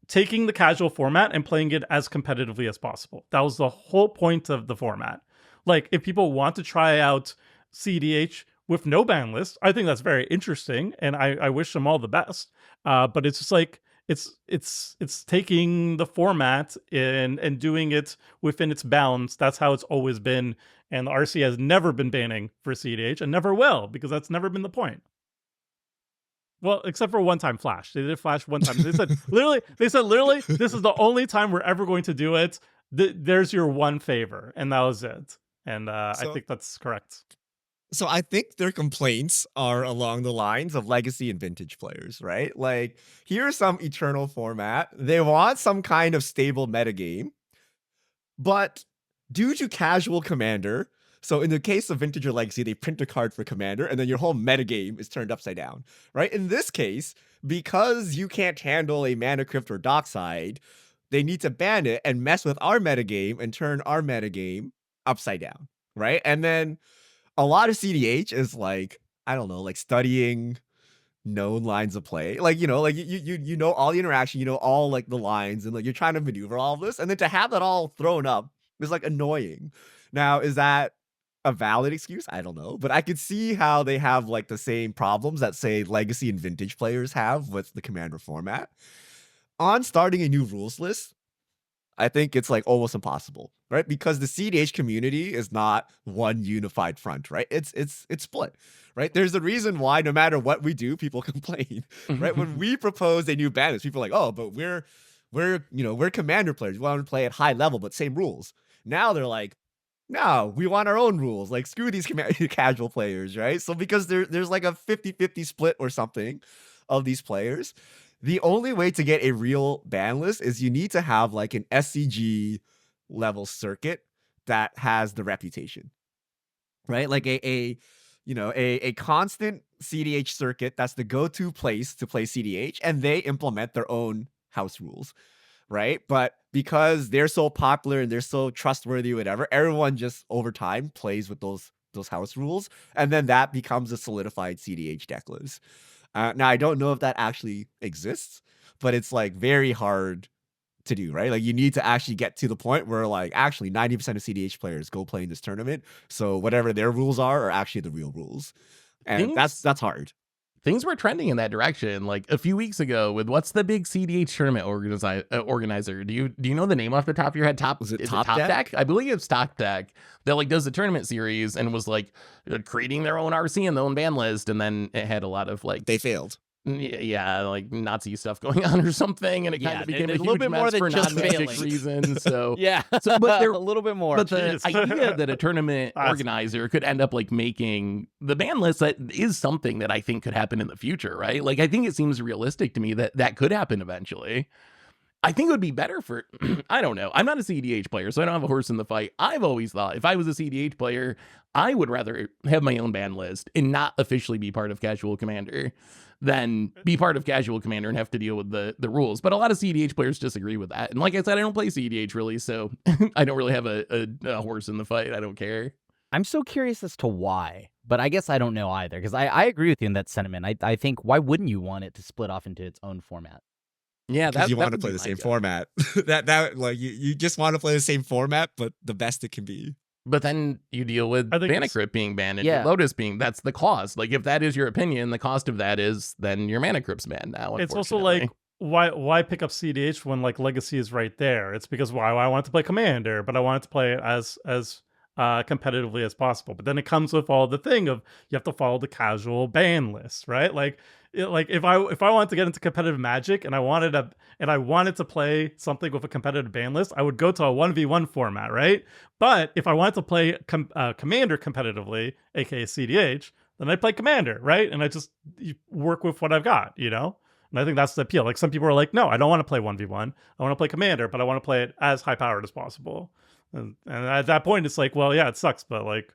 taking the casual format and playing it as competitively as possible. That was the whole point of the format. Like, if people want to try out CDH with no ban list, I think that's very interesting, and I wish them all the best. But it's just like, it's taking the format and doing it within its bounds. That's how it's always been, and the RC has never been banning for CEDH and never will, because that's never been the point. Well, except for one time Flash. They did Flash one time. They said literally, this is the only time we're ever going to do it. There's your one favor, and that was it. And I think that's correct. So I think their complaints are along the lines of legacy and vintage players, right? Like, here's some eternal format. They want some kind of stable metagame, but due to casual commander, so in the case of vintage or legacy, they print a card for commander, and then your whole metagame is turned upside down, right? In this case, because you can't handle a mana crypt or dockside, they need to ban it and mess with our metagame and turn our metagame upside down, right? And then a lot of CDH is like, I don't know, like studying known lines of play. Like, you know, like you know all the interaction, you know all like the lines, and like you're trying to maneuver all of this, and then to have that all thrown up is like annoying. Now, is that a valid excuse? I don't know, but I could see how they have like the same problems that, say, legacy and vintage players have with the commander format. On starting a new rules list, I think it's like almost impossible, right? Because the CDH community is not one unified front, right? It's split, right? There's a reason why no matter what we do, people complain, right? When we propose a new ban list, people are like, oh, but we're commander players. We want to play at high level, but same rules. Now they're like, no, we want our own rules. Like, screw these casual players, right? So because there's like a 50-50 split or something of these players, the only way to get a real ban list is you need to have like an SCG level circuit that has the reputation, right? Like a constant CDH circuit that's the go-to place to play CDH, and they implement their own house rules, right? But because they're so popular and they're so trustworthy, whatever, everyone just over time plays with those house rules, and then that becomes a solidified CDH deck list. Now, I don't know if that actually exists, but it's like very hard to do, right? Like, you need to actually get to the point where like actually 90% of CDH players go play in this tournament, so whatever their rules are actually the real rules, and that's hard. Things were trending in that direction like a few weeks ago with what's the big CDH tournament organizer? Do you know the name off the top of your head? Was it is Top it Top Deck? Deck? I believe it's Top Deck that like does the tournament series and was like creating their own RC and their own ban list, and then it had a lot of like They failed. Yeah, like Nazi stuff going on or something, and it kind of became a little huge bit more mess than for just non-magic failing. reasons. So Yeah, so, but a little bit more. But the Jeez. idea that a tournament organizer could end up like making the ban list, that is something that I think could happen in the future, right? Like, I think it seems realistic to me that that could happen eventually. I think it would be better for, I don't know. I'm not a CDH player, so I don't have a horse in the fight. I've always thought if I was a CDH player, I would rather have my own ban list and not officially be part of Casual Commander than be part of Casual Commander and have to deal with the rules. But a lot of CDH players disagree with that. And like I said, I don't play CDH really, so I don't really have a horse in the fight. I don't care. I'm so curious as to why, but I guess I don't know either, because I agree with you in that sentiment. I think, why wouldn't you want it to split off into its own format? Yeah, Because you want to would play be the my same guess. format. that like you just want to play the same format, but the best it can be. But then you deal with I think Mana Crypt being banned and Yeah. Lotus being, that's the cost. Like, if that is your opinion, the cost of that is then your Mana Crypt's banned now. It's also like, unfortunately. why pick up CEDH when like Legacy is right there? It's because why I wanted to play Commander, but I wanted to play as competitively as possible. But then it comes with all the thing of you have to follow the casual ban list, right? Like if I wanted to get into competitive Magic and I wanted to play something with a competitive ban list, I would go to a 1v1 format, right? But if I wanted to play Commander competitively, aka CEDH, then I play Commander, right? And I just work with what I've got, you know? And I think that's the appeal. Like some people are like, no, I don't want to play 1v1. I want to play Commander, but I want to play it as high powered as possible. And at that point, it's like, well, yeah, it sucks, but like,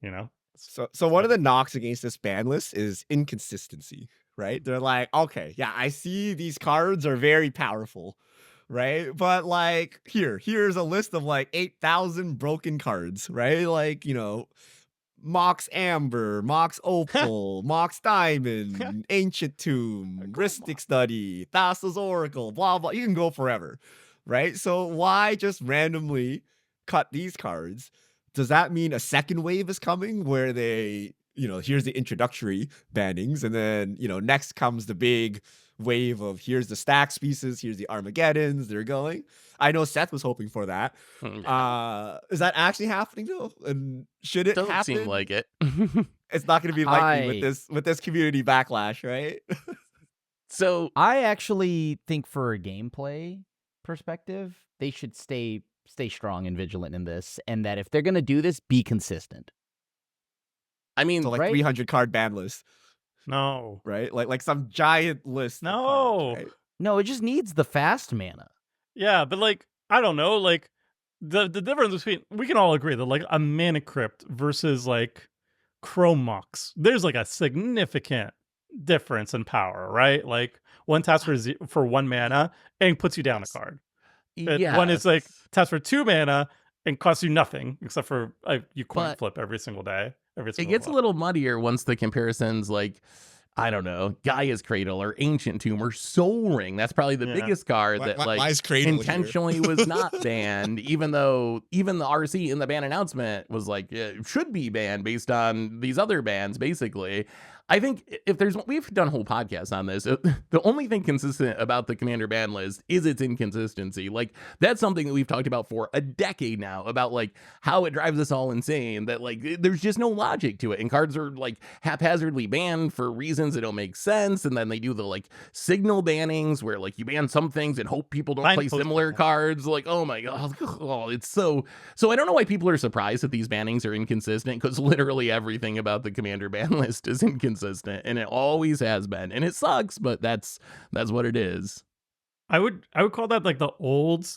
you know. So one of the knocks against this ban list is inconsistency, right? They're like, okay, yeah, I see these cards are very powerful, right? But like, here's a list of like 8,000 broken cards, right? Like, you know, Mox Amber, Mox Opal, Mox Diamond, Ancient Tomb, Rhystic Study, Thassa's Oracle, blah, blah. You can go forever, right? So why just randomly cut these cards? Does that mean a second wave is coming where they, you know, here's the introductory bannings, and then, you know, next comes the big wave of here's the stacks pieces, here's the Armageddons, they're going. I know Seth was hoping for that. Is that actually happening though? And should it Doesn't happen? seem like it. It's not going to be likely with this community backlash, right? So I actually think for a gameplay perspective, they should stay strong and vigilant in this, and that if they're going to do this, be consistent. I mean, So like right? 300 card ban list, No. right? Like some giant list. of No. cards, right? No, it just needs the fast mana. Yeah, but like, I don't know, like the difference between, we can all agree that like a mana crypt versus like Chrome Mox, there's like a significant difference in power, right? Like one taps for 1 mana and puts you down a card. But one is like taps for 2 mana and costs you nothing except for you coin flip every single day. It gets a little muddier once the comparisons, like, I don't know, Gaia's Cradle or Ancient Tomb or Soul Ring. That's probably the biggest card that like intentionally was not banned, even though even the RC in the ban announcement was like, it should be banned based on these other bans, basically. I think if we've done whole podcasts on this. The only thing consistent about the Commander ban list is its inconsistency. Like that's something that we've talked about for a decade now, about like how it drives us all insane, that like there's just no logic to it. And cards are like haphazardly banned for reasons that don't make sense. And then they do the like signal bannings where like you ban some things and hope people don't play similar cards. Like, oh my God, it's so I don't know why people are surprised that these bannings are inconsistent, because literally everything about the Commander ban list is inconsistent. And it always has been, and it sucks, but that's what it is. I would call that like the old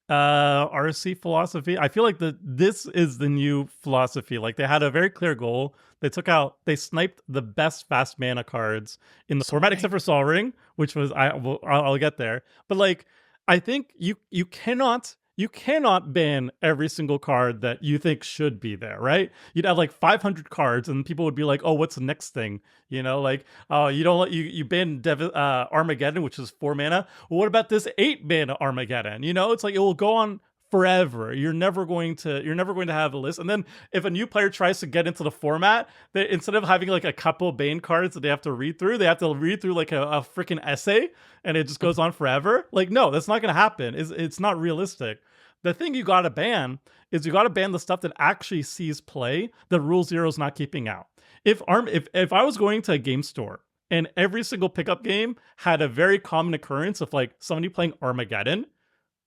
RC philosophy. I feel like this is the new philosophy. Like they had a very clear goal. They sniped the best fast mana cards in the format, except for Sol Ring, which was I'll get there. But like I think you cannot ban every single card that you think should be there, right? You'd have like 500 cards and people would be like, oh, what's the next thing? You know, like, oh, you ban Armageddon, which is 4 mana. Well, what about this 8 mana Armageddon? You know, it's like it will go on forever. You're never going to have a list. And then if a new player tries to get into the format, they, instead of having like a couple Bane cards that they have to read through, they have to read through like a freaking essay, and it just goes on forever. Like, no, that's not going to happen. It's not realistic. The thing you got to ban is you got to ban the stuff that actually sees play that Rule Zero is not keeping out. If I was going to a game store and every single pickup game had a very common occurrence of like somebody playing Armageddon,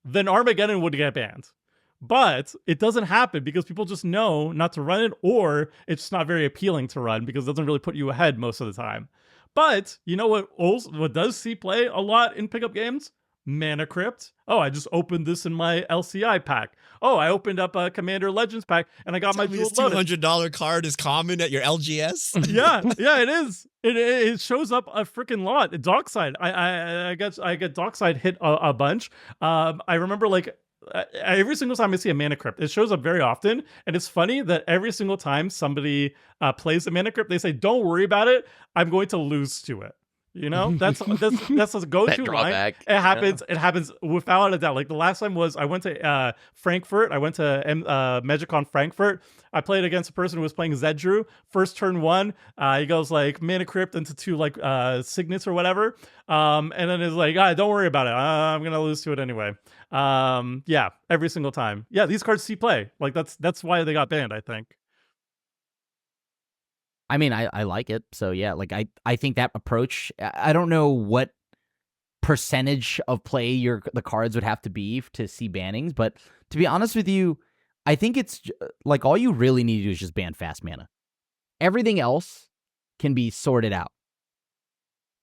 then Armageddon would get banned. But it doesn't happen because people just know not to run it, or it's just not very appealing to run because it doesn't really put you ahead most of the time. But you know what does see play a lot in pickup games? Mana Crypt. Oh, I just opened this in my LCI pack. Oh, I opened up a Commander Legends pack and I got my Jeweled Lotus. $200 card is common at your LGS. yeah, it is. It shows up a freaking lot. Dockside. I get Dockside hit a bunch. I remember like every single time I see a Mana Crypt, it shows up very often, and it's funny that every single time somebody plays a Mana Crypt, they say, "Don't worry about it. I'm going to lose to it." You know, that's a go-to That line. drawback. It happens. It happens without a doubt. Like the last time was I went to Frankfurt. I went to Magicon Frankfurt. I played against a person who was playing Zedru. First turn one, he goes like Mana Crypt into 2 like signets or whatever. And then it's like, don't worry about it. I'm gonna lose to it anyway. Yeah, every single time. Yeah, these cards see play. Like that's why they got banned, I think. I mean, I like it. So yeah, like I think that approach. I don't know what percentage of play the cards would have to be to see bannings, but to be honest with you, I think it's like all you really need to do is just ban fast mana. Everything else can be sorted out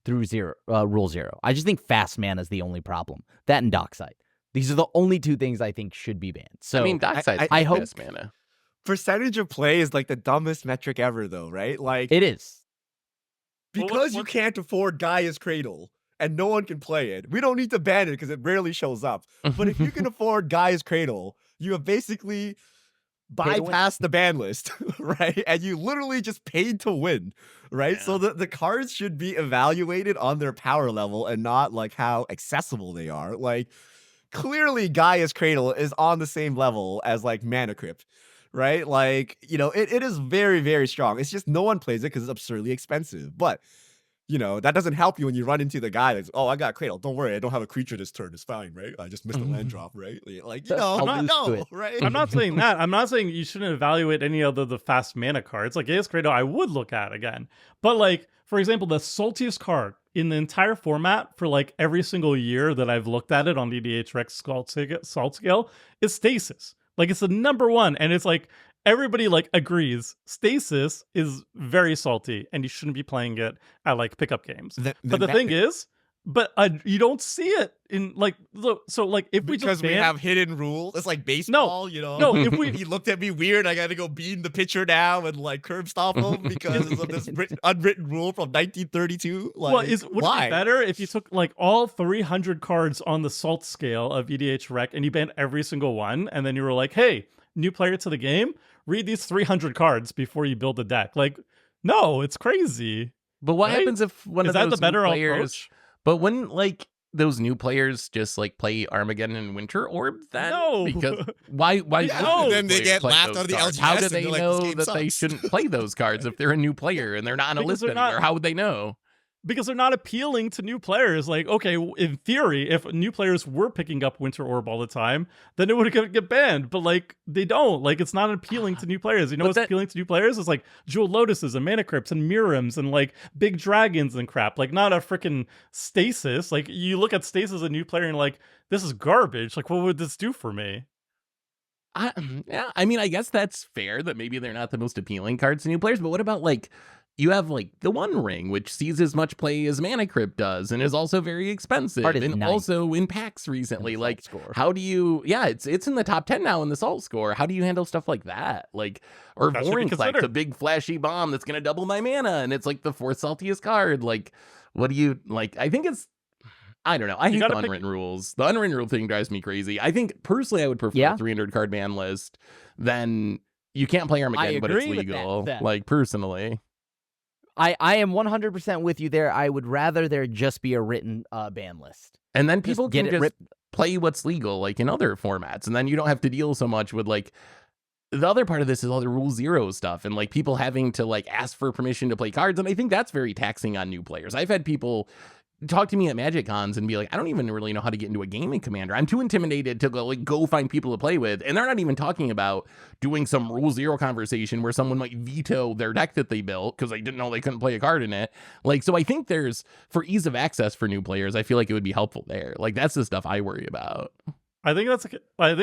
through rule 0. I just think fast mana is the only problem. That and Dockside. These are the only 2 things I think should be banned. So I mean, Dockside's I pretty hope- fast mana. Percentage of play is like the dumbest metric ever, though, right? Like it is. because you what- can't afford Gaia's Cradle and no one can play it, we don't need to ban it because it rarely shows up. But if you can afford Gaia's Cradle, you have basically Pay to win. bypassed the ban list, right? And you literally just paid to win, right? So the cards should be evaluated on their power level and not like how accessible they are. Like clearly Gaia's Cradle is on the same level as like Mana Crypt, right? Like, you know, it is very, very strong. It's just no one plays it because it's absurdly expensive. But, you know, that doesn't help you when you run into the guy that's, oh, I got Cradle. Don't worry, I don't have a creature this turn. It's fine, right? I just missed a land drop, right? Like, you know, I'll lose to no, it. right? I'm not saying that. I'm not saying you shouldn't evaluate any other the fast mana cards. Like Gaia's Cradle, I would look at again. But like, for example, the saltiest card in the entire format for like every single year that I've looked at it on the EDH Rex salt scale is Stasis. Like it's the number 1, and it's like everybody like agrees Stasis is very salty, and you shouldn't be playing it at like pickup games. But the thing is, you don't see it in like so like if we Because just we ban, have hidden rules. It's like baseball, you know. no, if we He looked at me weird. I got to go bean the pitcher now and like curb stomp him because of this unwritten rule from 1932. Like, would it why? be better if you took like all 300 cards on the salt scale of EDH Rec and you banned every single one, and then you were like, hey, new player to the game, read these 300 cards before you build a deck? Like, no, it's crazy. But what Right? happens if one Is of that those the better new players? approach? But when like those new players just like play Armageddon and Winter Orb, then No. because why Yeah, wouldn't no. then they players get play laughed those out of the cards? LGS How do and they they're like, know "This game that they sucks." shouldn't play those cards if they're a new player and they're not on a Because list they're anymore? not- How would they know? Because they're not appealing to new players. Like, okay, in theory, if new players were picking up Winter Orb all the time, then it would get banned. But like, they don't. Like, it's not appealing to new players. You know But what's that- appealing to new players? It's like Jewel Lotuses and Mana Crypts and Miriams and like big dragons and crap. Like, not a freaking Stasis. Like, you look at Stasis as a new player and you're like, this is garbage. Like, what would this do for me? Yeah, I mean, I guess that's fair that maybe they're not the most appealing cards to new players, but what about like you have like the One Ring, which sees as much play as Mana Crypt does, and is also very expensive, Card is and ninth also in packs recently. in the Like, salt score. how do you? Yeah, it's in the top 10 now in the Salt score. How do you handle stuff like that? Like, or That should be Vorinclex, a considered. big flashy bomb that's gonna double my mana, and it's like the 4th saltiest card. Like, what do you like? I think it's. I don't know. I hate gotta the pick- unwritten rules. The unwritten rule thing drives me crazy. I think personally, I would prefer Yeah. a 300 card ban list than you can't play Armageddon, but it's agree with that, legal. Seth. Like personally, I am 100% with you there. I would rather there just be a written ban list. and then Just people get can it just ripped. play what's legal, like in other formats, and then you don't have to deal so much with like. The other part of this is all the Rule Zero stuff and like people having to like ask for permission to play cards, and I think that's very taxing on new players. I've had people talk to me at Magic Cons and be like, I don't even really know how to get into a game in Commander. I'm too intimidated to go find people to play with. And they're not even talking about doing some Rule Zero conversation where someone might veto their deck that they built because they didn't know they couldn't play a card in it. Like, so I think there's, for ease of access for new players, I feel like it would be helpful there. Like, that's the stuff I worry about. I think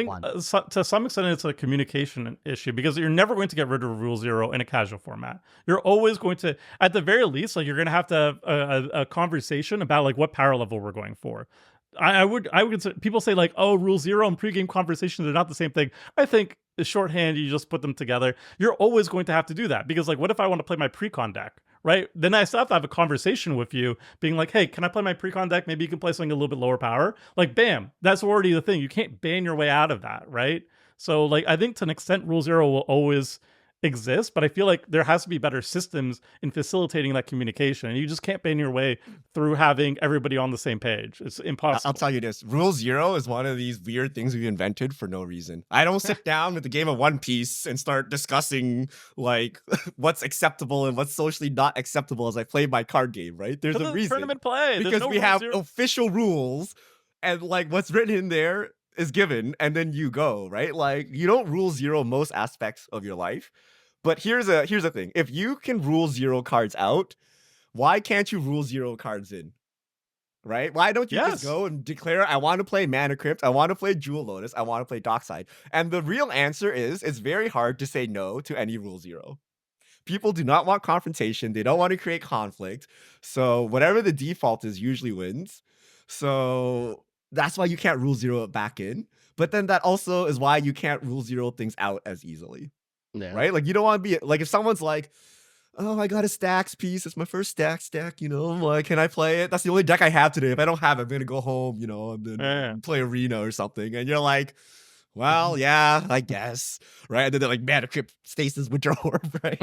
One. to some extent it's a communication issue because you're never going to get rid of Rule Zero in a casual format. You're always going to, at the very least, like you're going to have to have a conversation about like what power level we're going for. I would consider, people say like, oh, Rule Zero and pregame conversations are not the same thing. I think the shorthand, you just put them together. You're always going to have to do that because like, what if I want to play my precon deck? Right? Then I still have to have a conversation with you being like, hey, can I play my precon deck? Maybe you can play something a little bit lower power. Like, bam, that's already the thing. You can't ban your way out of that, right? So like, I think to an extent, Rule Zero will always exist, but I feel like there has to be better systems in facilitating that communication. And you just can't ban your way through having everybody on the same page. It's impossible. I'll tell you this. Rule 0 is one of these weird things we invented for no reason. I don't sit down with the game of One Piece and start discussing like what's acceptable and what's socially not acceptable as I play my card game, right? There's a reason. Tournament play. There's Because no we Rule have 0. official rules and like what's written in there is given and then you go, right? Like you don't Rule 0 most aspects of your life. But here's the thing. If you can Rule 0 cards out, why can't you Rule 0 cards in? Right? Why don't you just go and declare, I want to play Mana Crypt, I want to play Jewel Lotus, I want to play Dockside? And the real answer is, it's very hard to say no to any Rule 0. People do not want confrontation. They don't want to create conflict. So whatever the default is usually wins. So that's why you can't Rule 0 it back in. But then that also is why you can't Rule 0 things out as easily. Yeah. Right? Like you don't want to be like, if someone's like, oh, I got a stacks piece. It's my first stack, you know, like, can I play it? That's the only deck I have today. If I don't have it, I'm going to go home, you know, and then play Arena or something. And you're like, well, yeah, I guess. Right? And then they're like, Mana Crypt, Stasis, Winter Orb, right?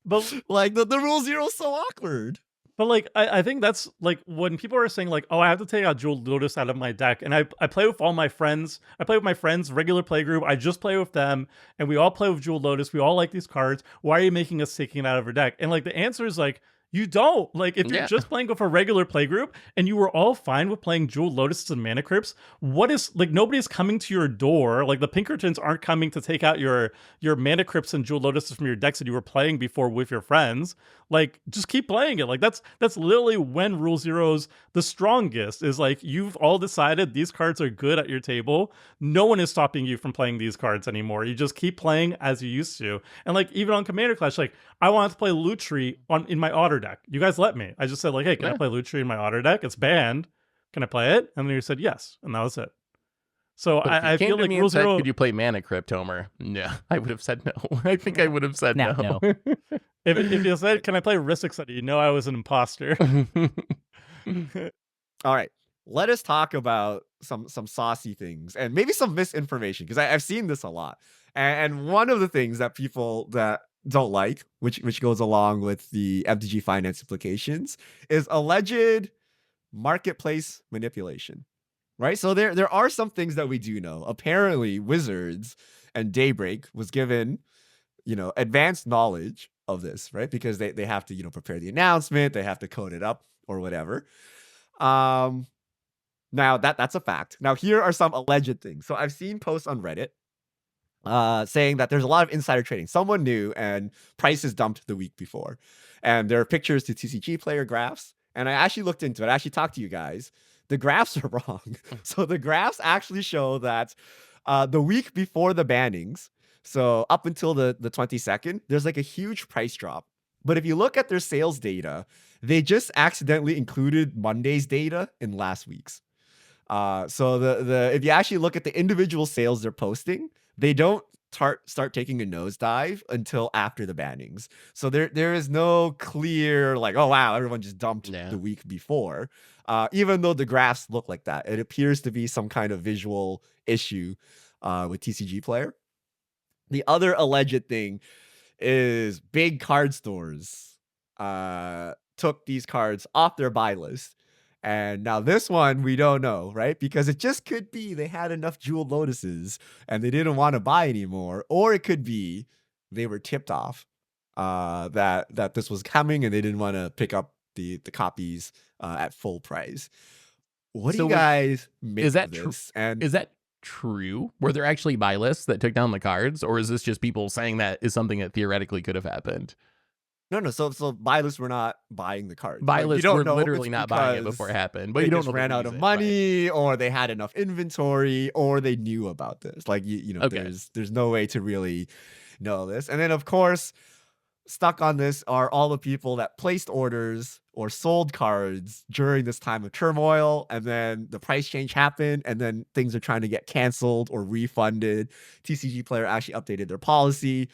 but like the Rule 0 is so awkward. But like, I think that's like when people are saying like, oh, I have to take out Jewel Lotus out of my deck. And I play with all my friends. I play with my friends, regular play group. I just play with them and we all play with Jewel Lotus. We all like these cards. Why are you making us taking it out of our deck? And like, the answer is like, you don't. Like, if you're just playing with a regular play group and you were all fine with playing Jewel Lotus and Mana Crypts, what is, like, nobody's coming to your door. Like, the Pinkertons aren't coming to take out your Mana Crypts and Jewel Lotuses from your decks that you were playing before with your friends. Like, just keep playing it. Like, that's literally when Rule 0's the strongest, is like, you've all decided these cards are good at your table. No one is stopping you from playing these cards anymore. You just keep playing as you used to. And like, even on Commander Clash, like, I wanted to play Lutri in my Otter deck. You guys let me. I just said like, hey, can I play Lutri in my Otter deck? It's banned. Can I play it? And then you said yes. And that was it. So I feel like Rule 0... Could you play Mana Crypt, Homer? No, I would have said no. I think I would have said no. If you said, can I play Risix, you know I was an imposter. All right. Let us talk about some saucy things and maybe some misinformation, because I've seen this a lot. And one of the things that people that don't like, which goes along with the MTG finance implications, is alleged marketplace manipulation. Right? So there are some things that we do know. Apparently, Wizards and Daybreak was given, you know, advanced knowledge of this, right? Because they have to, you know, prepare the announcement, they have to code it up or whatever. Now that's a fact. Now here are some alleged things. So I've seen posts on Reddit saying that there's a lot of insider trading. Someone knew and prices dumped the week before. And there are pictures to TCG player graphs. And I actually looked into it. I actually talked to you guys. The graphs are wrong. So the graphs actually show that the week before the bannings, so up until the 22nd, there's like a huge price drop. But if you look at their sales data, they just accidentally included Monday's data in last week's. So the if you actually look at the individual sales they're posting, they don't start taking a nosedive until after the bannings. So there is no clear like, oh wow, everyone just dumped the week before. Even though the graphs look like that, it appears to be some kind of visual issue with TCG Player. The other alleged thing is big card stores took these cards off their buy list. And now this one, we don't know, right? Because it just could be they had enough Jewel Lotuses and they didn't want to buy anymore. Or it could be they were tipped off that this was coming and they didn't want to pick up the copies at full price. What do you guys make of this? And is that true? Were there actually buy lists that took down the cards? Or is this just people saying that is something that theoretically could have happened? No. So buy lists were not buying the cards. Buy lists were literally not buying it before it happened. But you don't know ran out of money, or they had enough inventory, or they knew about this. Like you know, there's no way to really know this. And then of course, stuck on this are all the people that placed orders or sold cards during this time of turmoil, and then the price change happened, and then things are trying to get canceled or refunded. TCG Player actually updated their policy.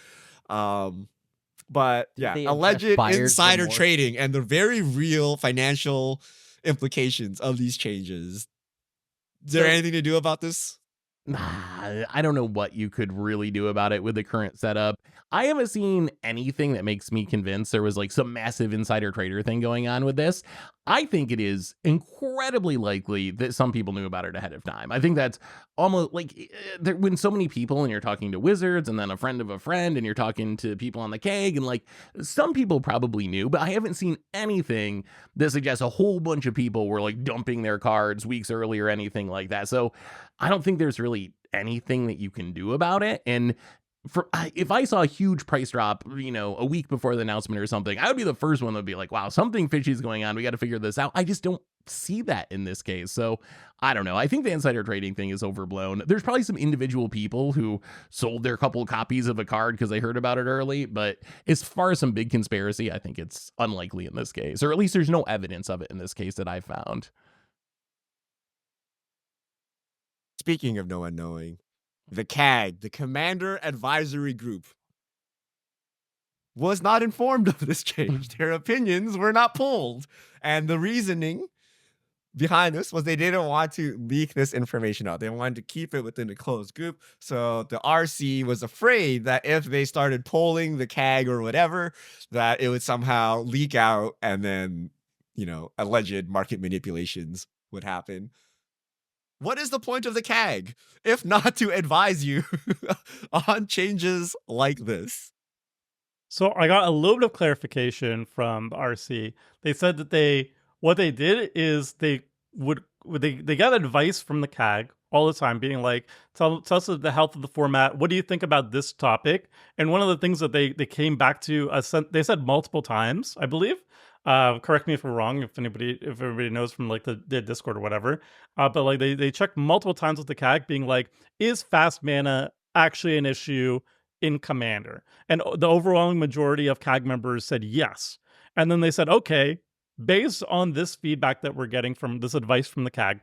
But yeah, alleged insider trading and the very real financial implications of these changes. Is there anything to do about this? I don't know what you could really do about it with the current setup. I haven't seen anything that makes me convinced there was like some massive insider trader thing going on with this. I think it is incredibly likely that some people knew about it ahead of time. I think that's almost like when so many people and you're talking to wizards and then a friend of a friend and you're talking to people on the keg and like some people probably knew, but I haven't seen anything that suggests a whole bunch of people were like dumping their cards weeks early or anything like that. So I don't think there's really anything that you can do about it. And if I saw a huge price drop, a week before the announcement or something, I would be the first one that would be like, wow, something fishy is going on. We got to figure this out. I just don't see that in this case. So I don't know. I think the insider trading thing is overblown. There's probably some individual people who sold their couple copies of a card because they heard about it early. But as far as some big conspiracy, I think it's unlikely in this case, or at least there's no evidence of it in this case that I found. Speaking of no one knowing, the CAG, the Commander Advisory Group, was not informed of this change. Their opinions were not polled. And the reasoning behind this was they didn't want to leak this information out. They wanted to keep it within a closed group. So the RC was afraid that if they started polling the CAG or whatever, that it would somehow leak out and then, alleged market manipulations would happen. What is the point of the CAG if not to advise you on changes like this? So I got a little bit of clarification from the RC. They said that what they did is they got advice from the CAG all the time, being like, tell us the health of the format. What do you think about this topic? And one of the things that they came back to, they said multiple times, I believe. Correct me if I'm wrong, if everybody knows from like the Discord or whatever. But like they checked multiple times with the CAG, being like, is fast mana actually an issue in Commander? And the overwhelming majority of CAG members said yes. And then they said, okay, based on this feedback that we're getting from this advice from the CAG,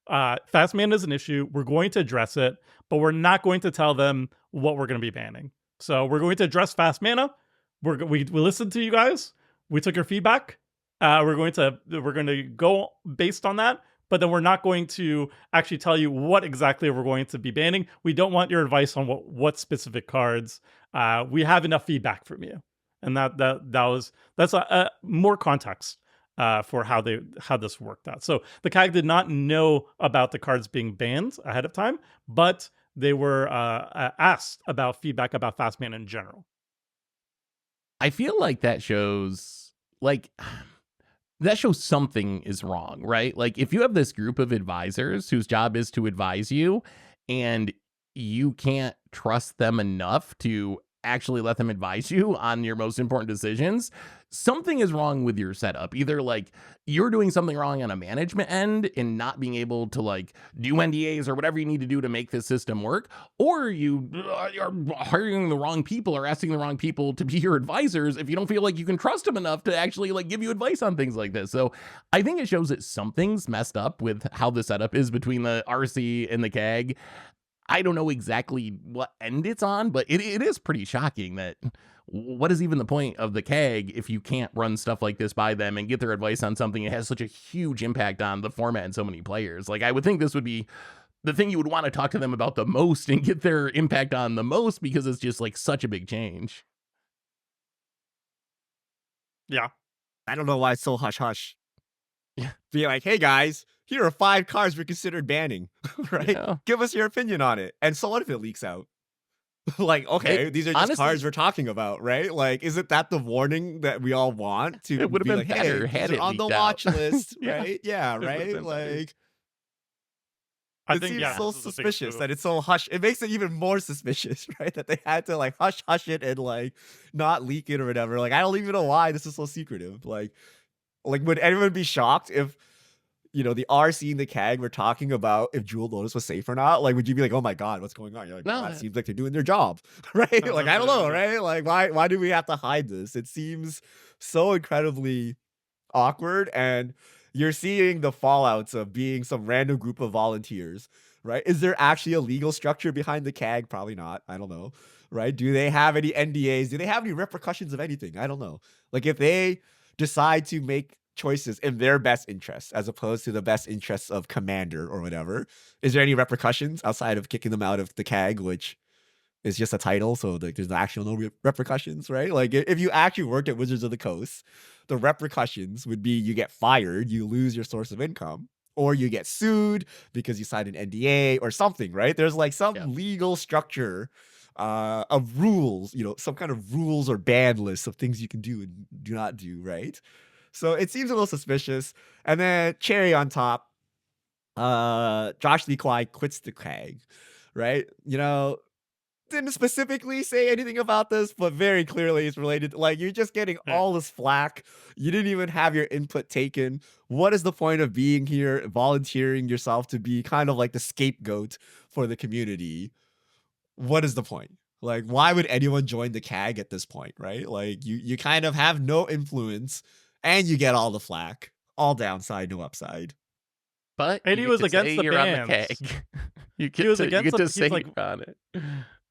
fast mana is an issue. We're going to address it, but we're not going to tell them what we're going to be banning. So we're going to address fast mana. We listened to you guys. We took your feedback. We're going to go based on that, but then we're not going to actually tell you what exactly we're going to be banning. We don't want your advice on what specific cards. We have enough feedback from you, and that's more context for how this worked out. So the CAG did not know about the cards being banned ahead of time, but they were asked about feedback about fast mana in general. I feel like that shows something is wrong, right? Like if you have this group of advisors whose job is to advise you and you can't trust them enough to actually let them advise you on your most important decisions, something is wrong with your setup. Either like you're doing something wrong on a management end and not being able to like do NDAs or whatever you need to do to make this system work, or you are hiring the wrong people or asking the wrong people to be your advisors if you don't feel like you can trust them enough to actually like give you advice on things like this. So I think it shows that something's messed up with how the setup is between the RC and the CAG. I don't know exactly what end it's on, but it is pretty shocking that what is even the point of the CAG if you can't run stuff like this by them and get their advice on something that has such a huge impact on the format and so many players. Like I would think this would be the thing you would want to talk to them about the most and get their impact on the most because it's just like such a big change. Yeah. I don't know why it's so hush-hush. Yeah. Be like, hey guys, here are 5 cards we considered banning, right? Yeah. Give us your opinion on it. And so what if it leaks out? Like, okay, these are just honestly, cards we're talking about, right? Like, isn't that the warning that we all want? To it would have be been like, better hey, had these it are on the leaked out. watch list, Yeah. right? Yeah, It would have right? been better. Like, I it think seems yeah, so this is the biggest suspicious move. that it's so hush. It makes it even more suspicious, right? That they had to like hush it and like not leak it or whatever. Like, I don't even know why this is so secretive. Like would anyone be shocked if the RC and the CAG were talking about if Jewel Lotus was safe or not? Like, would you be like, oh my god, what's going on? You're like, No, it seems like they're doing their job, right? Like, I don't know, right? Like, why do we have to hide this? It seems so incredibly awkward, and you're seeing the fallouts of being some random group of volunteers, right? Is there actually a legal structure behind the CAG? Probably not. I don't know, right? Do they have any NDAs? Do they have any repercussions of anything? I don't know. Like, if they decide to make choices in their best interests as opposed to the best interests of Commander or whatever, is there any repercussions outside of kicking them out of the CAG, which is just a title, so like there's no repercussions, right? Like if you actually work at Wizards of the Coast, the repercussions would be you get fired, you lose your source of income, or you get sued because you signed an NDA or something, right? There's like some legal structure of rules, some kind of rules or ban lists of things you can do and do not do, right? So it seems a little suspicious. And then cherry on top, Josh Lee Kwai quits the CAG, right? Didn't specifically say anything about this, but very clearly it's related. Like, you're just getting all this flack. You didn't even have your input taken. What is the point of being here, volunteering yourself to be kind of like the scapegoat for the community? What is the point? Like, why would anyone join the CAG at this point, right? Like, you kind of have no influence, and you get all the flack. All downside, no upside. But and he was against the bans. You get to say like, on it.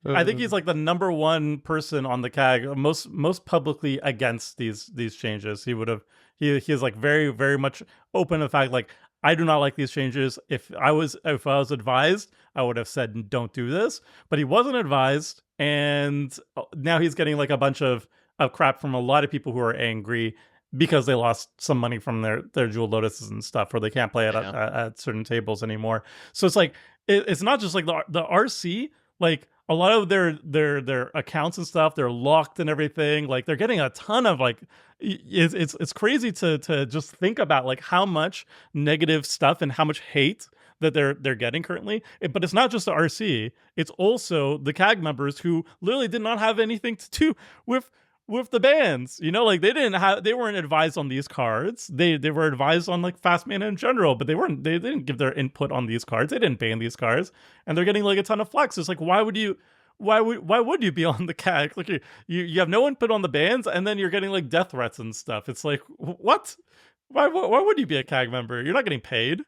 I think he's like the number one person on the CAG, most publicly against these changes. He is like very, very much open to the fact, like, I do not like these changes. If I was advised, I would have said don't do this. But he wasn't advised, and now he's getting like a bunch of crap from a lot of people who are angry because they lost some money from their jewel lotuses and stuff, or they can't play it at certain tables anymore. So it's like it's not just like the RC, like a lot of their accounts and stuff, they're locked and everything. Like they're getting a ton of like, it's crazy to just think about like how much negative stuff and how much hate that they're getting currently. But it's not just the RC, it's also the CAG members who literally did not have anything to do with the bans. Like they weren't advised on these cards. They were advised on like fast mana in general, but they didn't give their input on these cards. They didn't ban these cards, and they're getting like a ton of flack. So it's like, why would you be on the CAG? Like you have no input on the bans, and then you're getting like death threats and stuff. It's like, what? Why would you be a CAG member? You're not getting paid.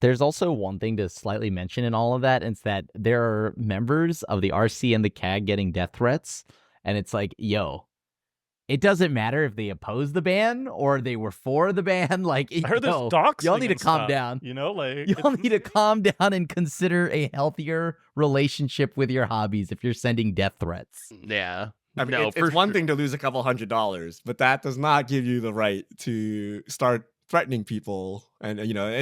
There's also one thing to slightly mention in all of that, and it's that there are members of the RC and the CAG getting death threats. And it's like, yo, it doesn't matter if they oppose the ban or they were for the ban. Like, I heard there's doxing. Y'all need to calm stuff, down. Like y'all need to calm down and consider a healthier relationship with your hobbies if you're sending death threats. Yeah. I mean, it's one thing to lose a couple $100, but that does not give you the right to start threatening people and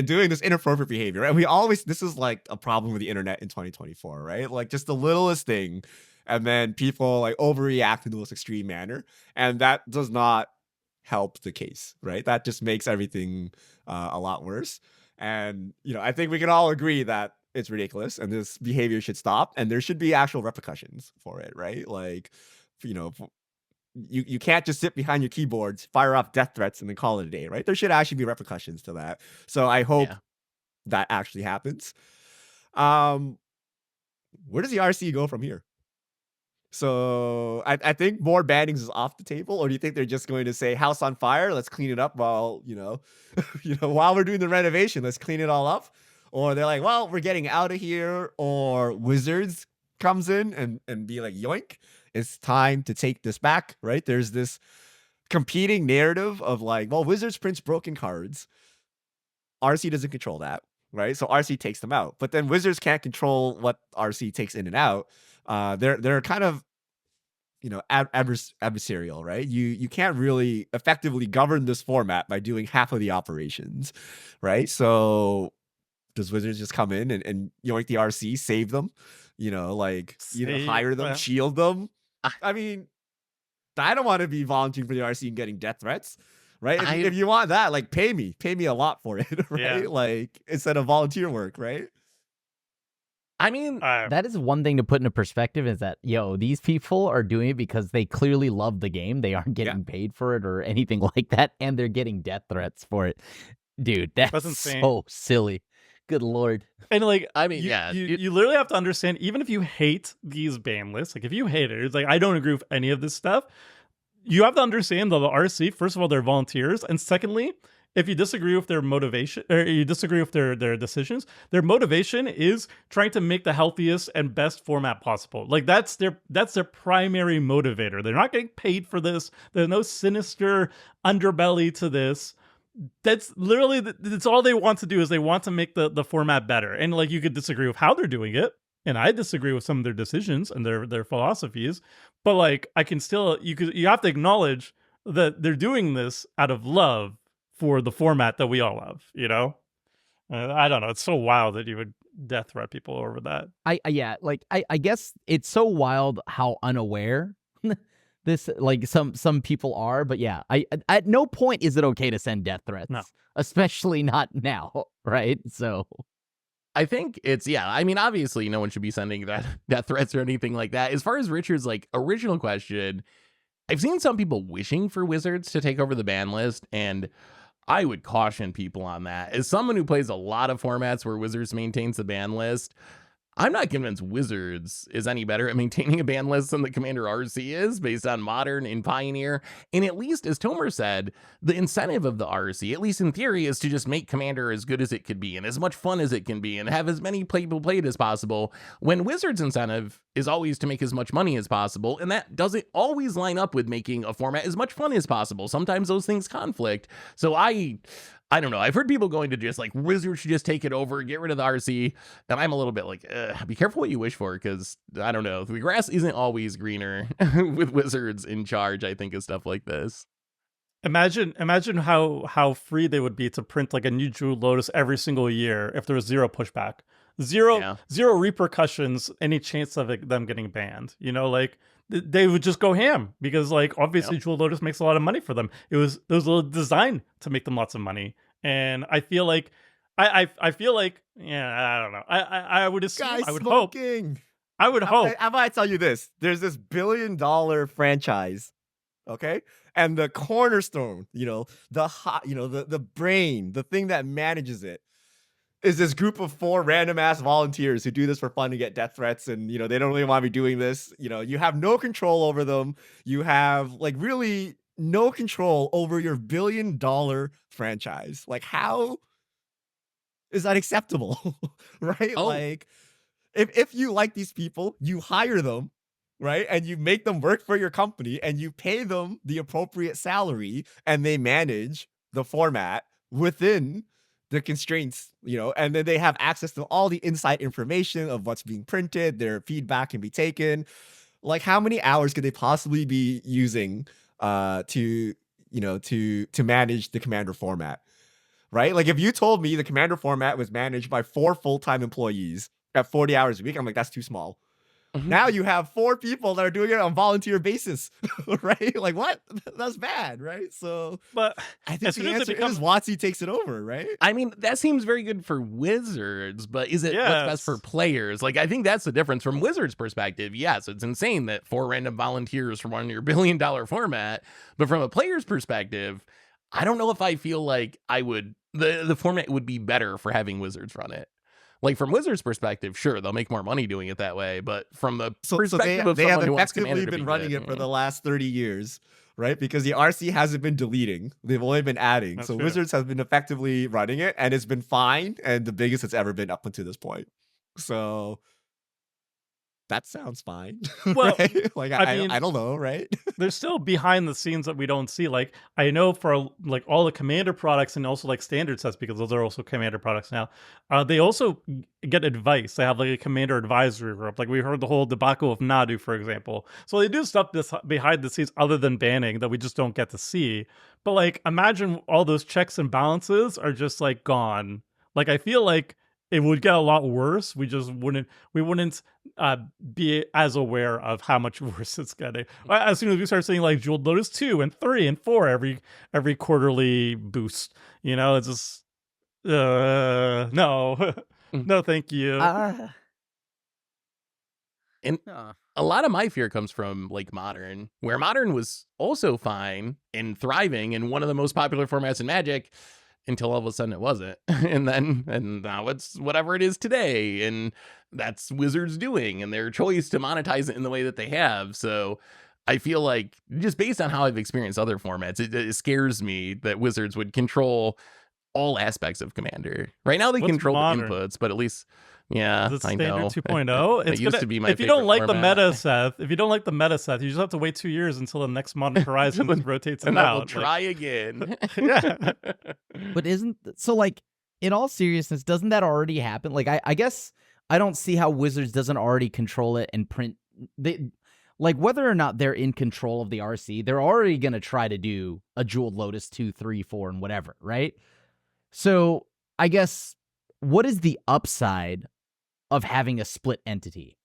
doing this inappropriate behavior. And this is like a problem with the internet in 2024, right? Like just the littlest thing. And then people like overreact in the most extreme manner. And that does not help the case, right? That just makes everything a lot worse. And, I think we can all agree that it's ridiculous and this behavior should stop and there should be actual repercussions for it, right? Like, you can't just sit behind your keyboards, fire off death threats and then call it a day, right? There should actually be repercussions to that. So I hope that actually happens. Where does the RC go from here? So I think more bannings is off the table, or do you think they're just going to say house on fire? Let's clean it up while while we're doing the renovation. Let's clean it all up. Or they're like, well, we're getting out of here. Or Wizards comes in and be like, yoink, it's time to take this back, right? There's this competing narrative of like, well, Wizards prints broken cards. RC doesn't control that, right? So RC takes them out, but then Wizards can't control what RC takes in and out. They're kind of adversarial, right? You can't really effectively govern this format by doing half of the operations, right? So does Wizards just come in and yoink the RC, save them, hire them, shield them? I mean, I don't want to be volunteering for the RC and getting death threats, right? If you want that, like pay me a lot for it, right? Yeah. Like instead of volunteer work, right? I mean, that is one thing to put into perspective is that, these people are doing it because they clearly love the game. They aren't getting paid for it or anything like that. And they're getting death threats for it. Dude, that's so silly. Good Lord. And like, I mean, you literally have to understand, even if you hate these ban lists, like if you hate it, it's like, I don't agree with any of this stuff. You have to understand that the RC, first of all, they're volunteers. And secondly, if you disagree with their motivation or you disagree with their decisions, their motivation is trying to make the healthiest and best format possible. Like that's their primary motivator. They're not getting paid for this. There's no sinister underbelly to this. That's literally that's all they want to do, is they want to make the format better. And like, you could disagree with how they're doing it, and I disagree with some of their decisions and their philosophies, but like, I can still, you have to acknowledge that they're doing this out of love for the format that we all love, you know? I don't know. It's so wild that you would death threat people over that. I guess it's so wild how unaware this, like, some people are, but yeah, I at no point is it okay to send death threats. No. Especially not now, right? So I think it's, yeah, I mean, obviously no one should be sending death threats or anything like that. As far as Richard's like original question, I've seen some people wishing for Wizards to take over the ban list, and I would caution people on that. As someone who plays a lot of formats where Wizards maintains the ban list, I'm not convinced Wizards is any better at maintaining a ban list than the Commander RC is, based on Modern and Pioneer. And at least, as Tomer said, the incentive of the RC, at least in theory, is to just make Commander as good as it could be and as much fun as it can be and have as many people played as possible, when Wizards' incentive is always to make as much money as possible, and that doesn't always line up with making a format as much fun as possible. Sometimes those things conflict. So I don't know. I've heard people going to just like, Wizards should just take it over, get rid of the RC. And I'm a little bit like, be careful what you wish for, because I don't know. The grass isn't always greener with Wizards in charge, I think, of stuff like this. Imagine how free they would be to print like a new Jewel Lotus every single year if there was zero pushback. Zero repercussions, any chance of them getting banned. You know, like they would just go ham, because like, obviously Jewel Lotus makes a lot of money for them. It was designed to make them lots of money. And I feel like I feel like, yeah, I don't know. I would assume, Guys I would smoking. hope. I would hope. How about I tell you this? There's this $1 billion franchise, okay? And the cornerstone, the brain, the thing that manages it, is this group of 4 random ass volunteers who do this for fun to get death threats, and they don't really want to be doing this. You have no control over them. You have like really no control over your $1 billion franchise. Like, how is that acceptable? Right? Oh. Like, if you like these people, you hire them, right? And you make them work for your company, and you pay them the appropriate salary, and they manage the format within the constraints, and then they have access to all the inside information of what's being printed. Their feedback can be taken. Like, how many hours could they possibly be using to manage the Commander format, right? Like, if you told me the Commander format was managed by 4 full-time employees at 40 hours a week, I'm like, that's too small. Now you have 4 people that are doing it on volunteer basis, right? Like, what? That's bad, right? So, But I think as the soon as answer it becomes, is WotC takes it over, right? I mean, that seems very good for Wizards, but is it what's best for Yes. players? Like, I think that's the difference from Wizards' perspective. Yes, it's insane that 4 random volunteers from one of your $1 billion format, but from a player's perspective, I don't know if I feel like I would, the format would be better for having Wizards run it. Like, from Wizards' perspective, sure, they'll make more money doing it that way, but from the perspective of they have someone who wants Commander effectively to been be running good, it for the last 30 years, right? Because the RC hasn't been deleting. They've only been adding. That's So true. Wizards has been effectively running it, and it's been fine, and the biggest it's ever been up until this point. So that sounds fine. Well, right? Like, I mean, I don't know, right? there's still behind the scenes that we don't see. Like, I know for like all the Commander products and also like standard sets, because those are also Commander products now, they also get advice. They have like a Commander advisory group. Like, we heard the whole debacle of Nadu, for example. So they do stuff behind the scenes other than banning that we just don't get to see. But like, imagine all those checks and balances are just like gone. Like, I feel like it would get a lot worse. We wouldn't be as aware of how much worse it's getting. As soon as we start seeing like Jewel Lotus 2 and 3 and 4 every quarterly boost, it's just no. No, thank you. And a lot of my fear comes from like Modern, where Modern was also fine and thriving and one of the most popular formats in Magic, until all of a sudden it wasn't. and now it's whatever it is today. And that's Wizards doing and their choice to monetize it in the way that they have. So I feel like just based on how I've experienced other formats, it scares me that Wizards would control all aspects of Commander. Right now they What's control modern? the inputs, but at least, Is yeah, it I standard know. 2.0? It used to be my if you don't favorite like the format. meta, Seth, you just have to wait 2 years until the next Modern Horizon rotates And it I will out. try again. Yeah. But isn't so like in all seriousness, doesn't that already happen? Like I guess I don't see how Wizards doesn't already control it and print they like whether or not they're in control of the RC, they're already gonna try to do a Jeweled Lotus 2, 3, 4, and whatever, right? So I guess what is the upside of having a split entity?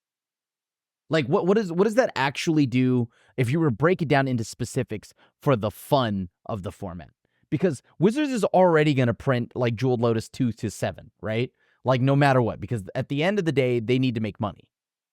Like what does that actually do if you were to break it down into specifics for the fun of the format? Because Wizards is already going to print like Jeweled Lotus 2 to 7, right? Like no matter what, because at the end of the day, they need to make money.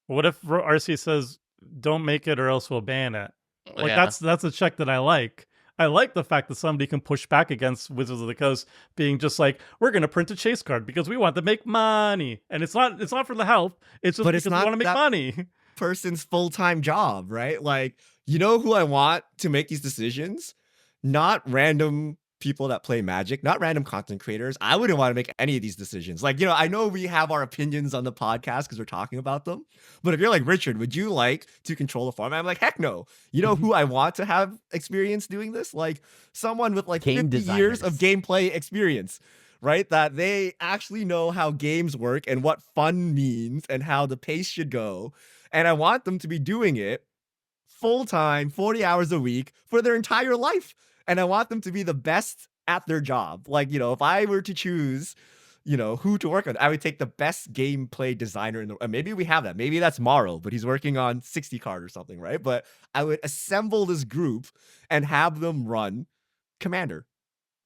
What if RC says, don't make it or else we'll ban it? Like Yeah. that's a check that I like. I like the fact that somebody can push back against Wizards of the Coast being just like, we're going to print a chase card because we want to make money. And it's not for the health. It's just But because it's we not want to make that- money. Person's full-time job, right? Like, you know who I want to make these decisions? Not random people that play Magic, not random content creators. I wouldn't want to make any of these decisions. Like, you know, I know we have our opinions on the podcast because we're talking about them. But if you're like, Richard, would you like to control the format? I'm like, heck no. You know who I want to have experience doing this? Like someone with like Game 50 years of designers. gameplay experience. Right? That they actually know how games work and what fun means and how the pace should go. And I want them to be doing it full time, 40 hours a week for their entire life. And I want them to be the best at their job. Like, you know, if I were to choose, you know, who to work on, I would take the best gameplay designer in the, and maybe we have that. Maybe that's Morrow, but he's working on 60 card or something, right? But I would assemble this group and have them run Commander,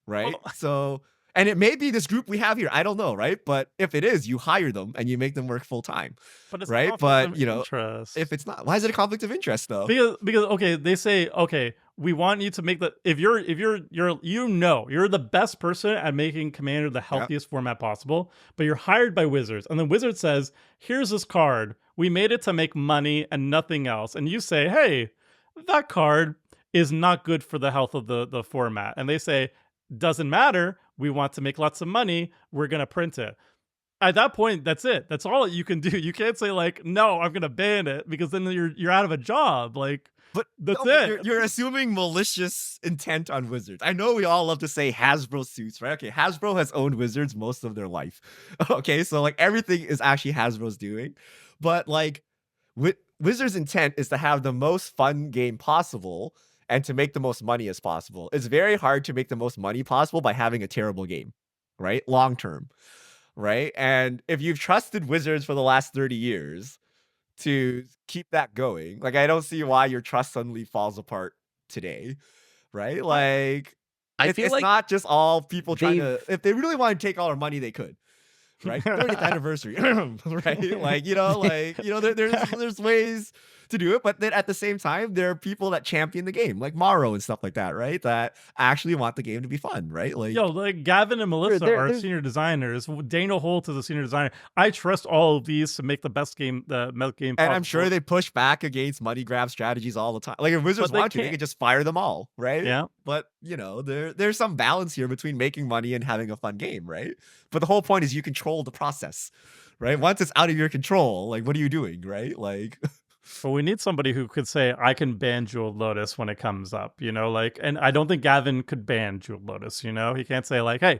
right? Well, So, and it may be this group we have here. I don't know, right? But if it is, you hire them and you make them work full time, But it's right? conflict But of you know, interest. if it's not, why is it a conflict of interest though? because okay, they say, okay, we want you to make the if you're you're the best person at making Commander the healthiest format possible, but you're hired by Wizards, and then Wizards says, here's this card, we made it to make money and nothing else, and you say, hey, that card is not good for the health of the format, and they say, doesn't matter, we want to make lots of money, we're gonna print it. At that point, that's it. That's all you can do. You can't say like, no, I'm gonna ban it, because then you're out of a job. Like, But that's no, but it. You're assuming malicious intent on Wizards. I know we all love to say Hasbro suits, right? Okay, Hasbro has owned Wizards most of their life. Okay, so like everything is actually Hasbro's doing. But like Wizards' intent is to have the most fun game possible and to make the most money as possible. It's very hard to make the most money possible by having a terrible game, right? Long term, right? And if you've trusted Wizards for the last 30 years to keep that going, like I don't see why your trust suddenly falls apart today, right? Like I feel it's like not just all people trying to, they've- if they really want to take all our money, they could. Right, 30th anniversary, right? Like there's ways to do it, but then at the same time, there are people that champion the game, like Morrow and stuff like that, right? That actually want the game to be fun, right? Like, Yo, like Gavin and Melissa are there's- senior designers. Daniel Holt is a senior designer. I trust all of these to make the best game, game. and I'm sure possible. they push back against money grab strategies all the time. Like if Wizards But they want to, they can't- could just fire them all, right? Yeah. But you know, there's some balance here between making money and having a fun game, right? But the whole point is you control the process, right? Once it's out of your control, like what are you doing, right? Like But we need somebody who could say, I can ban Jeweled Lotus when it comes up, you know, like, and I don't think Gavin could ban Jeweled Lotus, you know? He can't say, like, hey,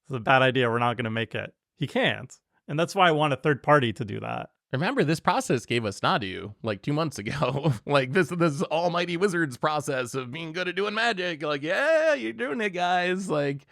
it's a bad idea, we're not going to make it. He can't. And that's why I want a third party to do that. remember this process gave us Nadu like 2 months ago. Like this almighty Wizards process of being good at doing magic. Like, yeah, you're doing it, guys. Like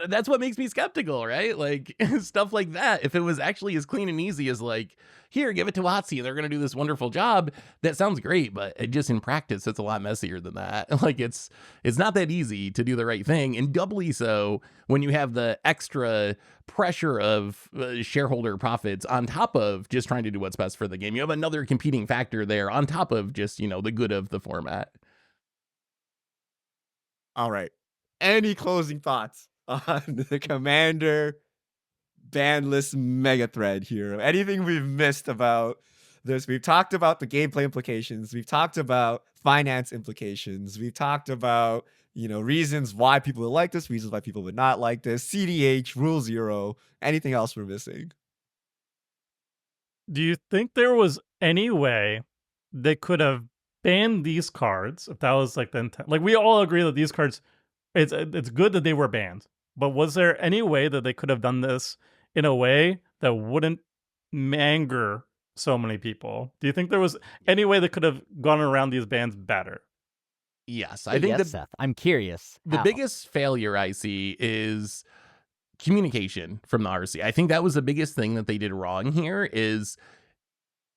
that's what makes me skeptical, right? Like stuff like that. If it was actually as clean and easy as like, here, give it to WotC, they're gonna do this wonderful job. That sounds great, but it just in practice, it's a lot messier than that. Like it's not that easy to do the right thing, and doubly so when you have the extra pressure of shareholder profits on top of just trying to do what's best for the game. You have another competing factor there on top of just, you know, the good of the format. all right. Any closing thoughts on the Commander ban list mega thread here? Anything we've missed about We've talked about the gameplay implications. We've talked about finance implications. We've talked about, reasons why people would like this, reasons why people would not like this. CDH, Rule Zero. Anything else we're missing? Do you think there was any way they could have banned these cards if that was like the intent? Like, we all agree that these cards, it's good that they were banned, but was there any way that they could have done this in a way that wouldn't anger so many people? Do you think there was any way that could have gone around these bans better? Yes, So I think yes, Seth. I'm curious. the How? biggest failure I see is communication from the RC. I think that was the biggest thing that they did wrong here is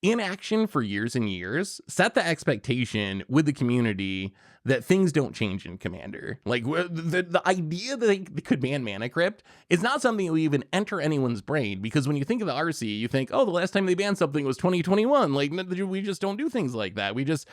inaction for years and years set the expectation with the community that things don't change in Commander. Like the idea that they could ban Mana Crypt is not something that would even enter anyone's brain, because when you think of the RC, you think, oh, the last time they banned something was 2021. Like, we just don't do things like that. We just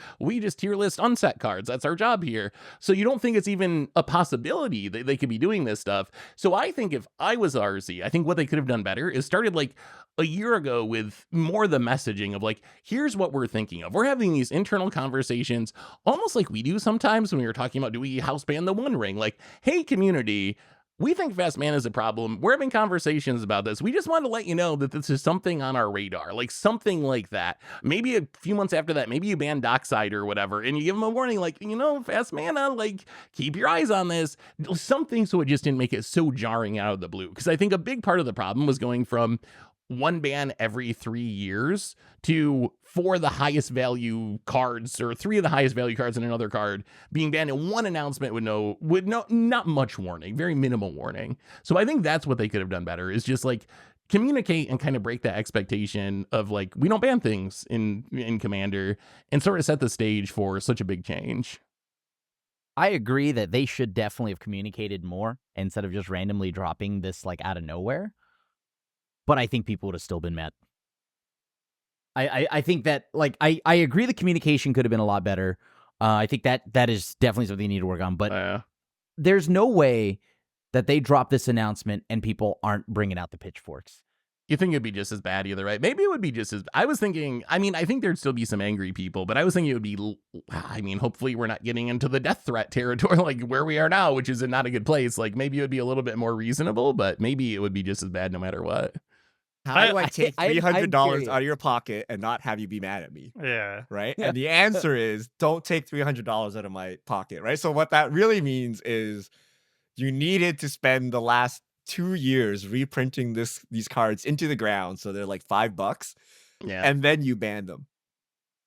tier list unset cards. That's our job here. So you don't think it's even a possibility that they could be doing this stuff. So I think if I was the RC, I think what they could have done better is started like a year ago with more the messaging of like, here's what we're thinking of. We're having these internal conversations, almost like we do sometimes when we were talking about, do we house ban the One Ring? Like, hey, community, we think fast mana is a problem. We're having conversations about this. We just want to let you know that this is something on our radar, like something like that. Maybe a few months after that, maybe you ban Dockside or whatever, and you give them a warning, like, fast mana, like, keep your eyes on this. Something so it just didn't make it so jarring out of the blue. Because I think a big part of the problem was going from one ban every 3 years to 4 of the highest value cards, or 3 of the highest value cards in another card being banned in one announcement with not much warning, very minimal warning. So I think that's what they could have done better, is just like communicate and kind of break that expectation of like, we don't ban things in Commander, and sort of set the stage for such a big change. I agree that they should definitely have communicated more instead of just randomly dropping this like out of nowhere. But I think people would have still been mad. I think that, like, I agree the communication could have been a lot better. I think that is definitely something they need to work on. But there's no way that they drop this announcement and people aren't bringing out the pitchforks. You think it'd be just as bad either, right? Maybe it would be just as... I was thinking... I mean, I think there'd still be some angry people, but I was thinking it would be... I mean, hopefully we're not getting into the death threat territory like where we are now, which is not a good place. Like, maybe it would be a little bit more reasonable, but maybe it would be just as bad no matter what. How do I take I'm $300 curious. out of your pocket and not have you be mad at me? Yeah. Right? And the answer is, don't take $300 out of my pocket, right? So what that really means is you needed to spend the last 2 years reprinting these cards into the ground, so they're like $5, Yeah. and then you ban them.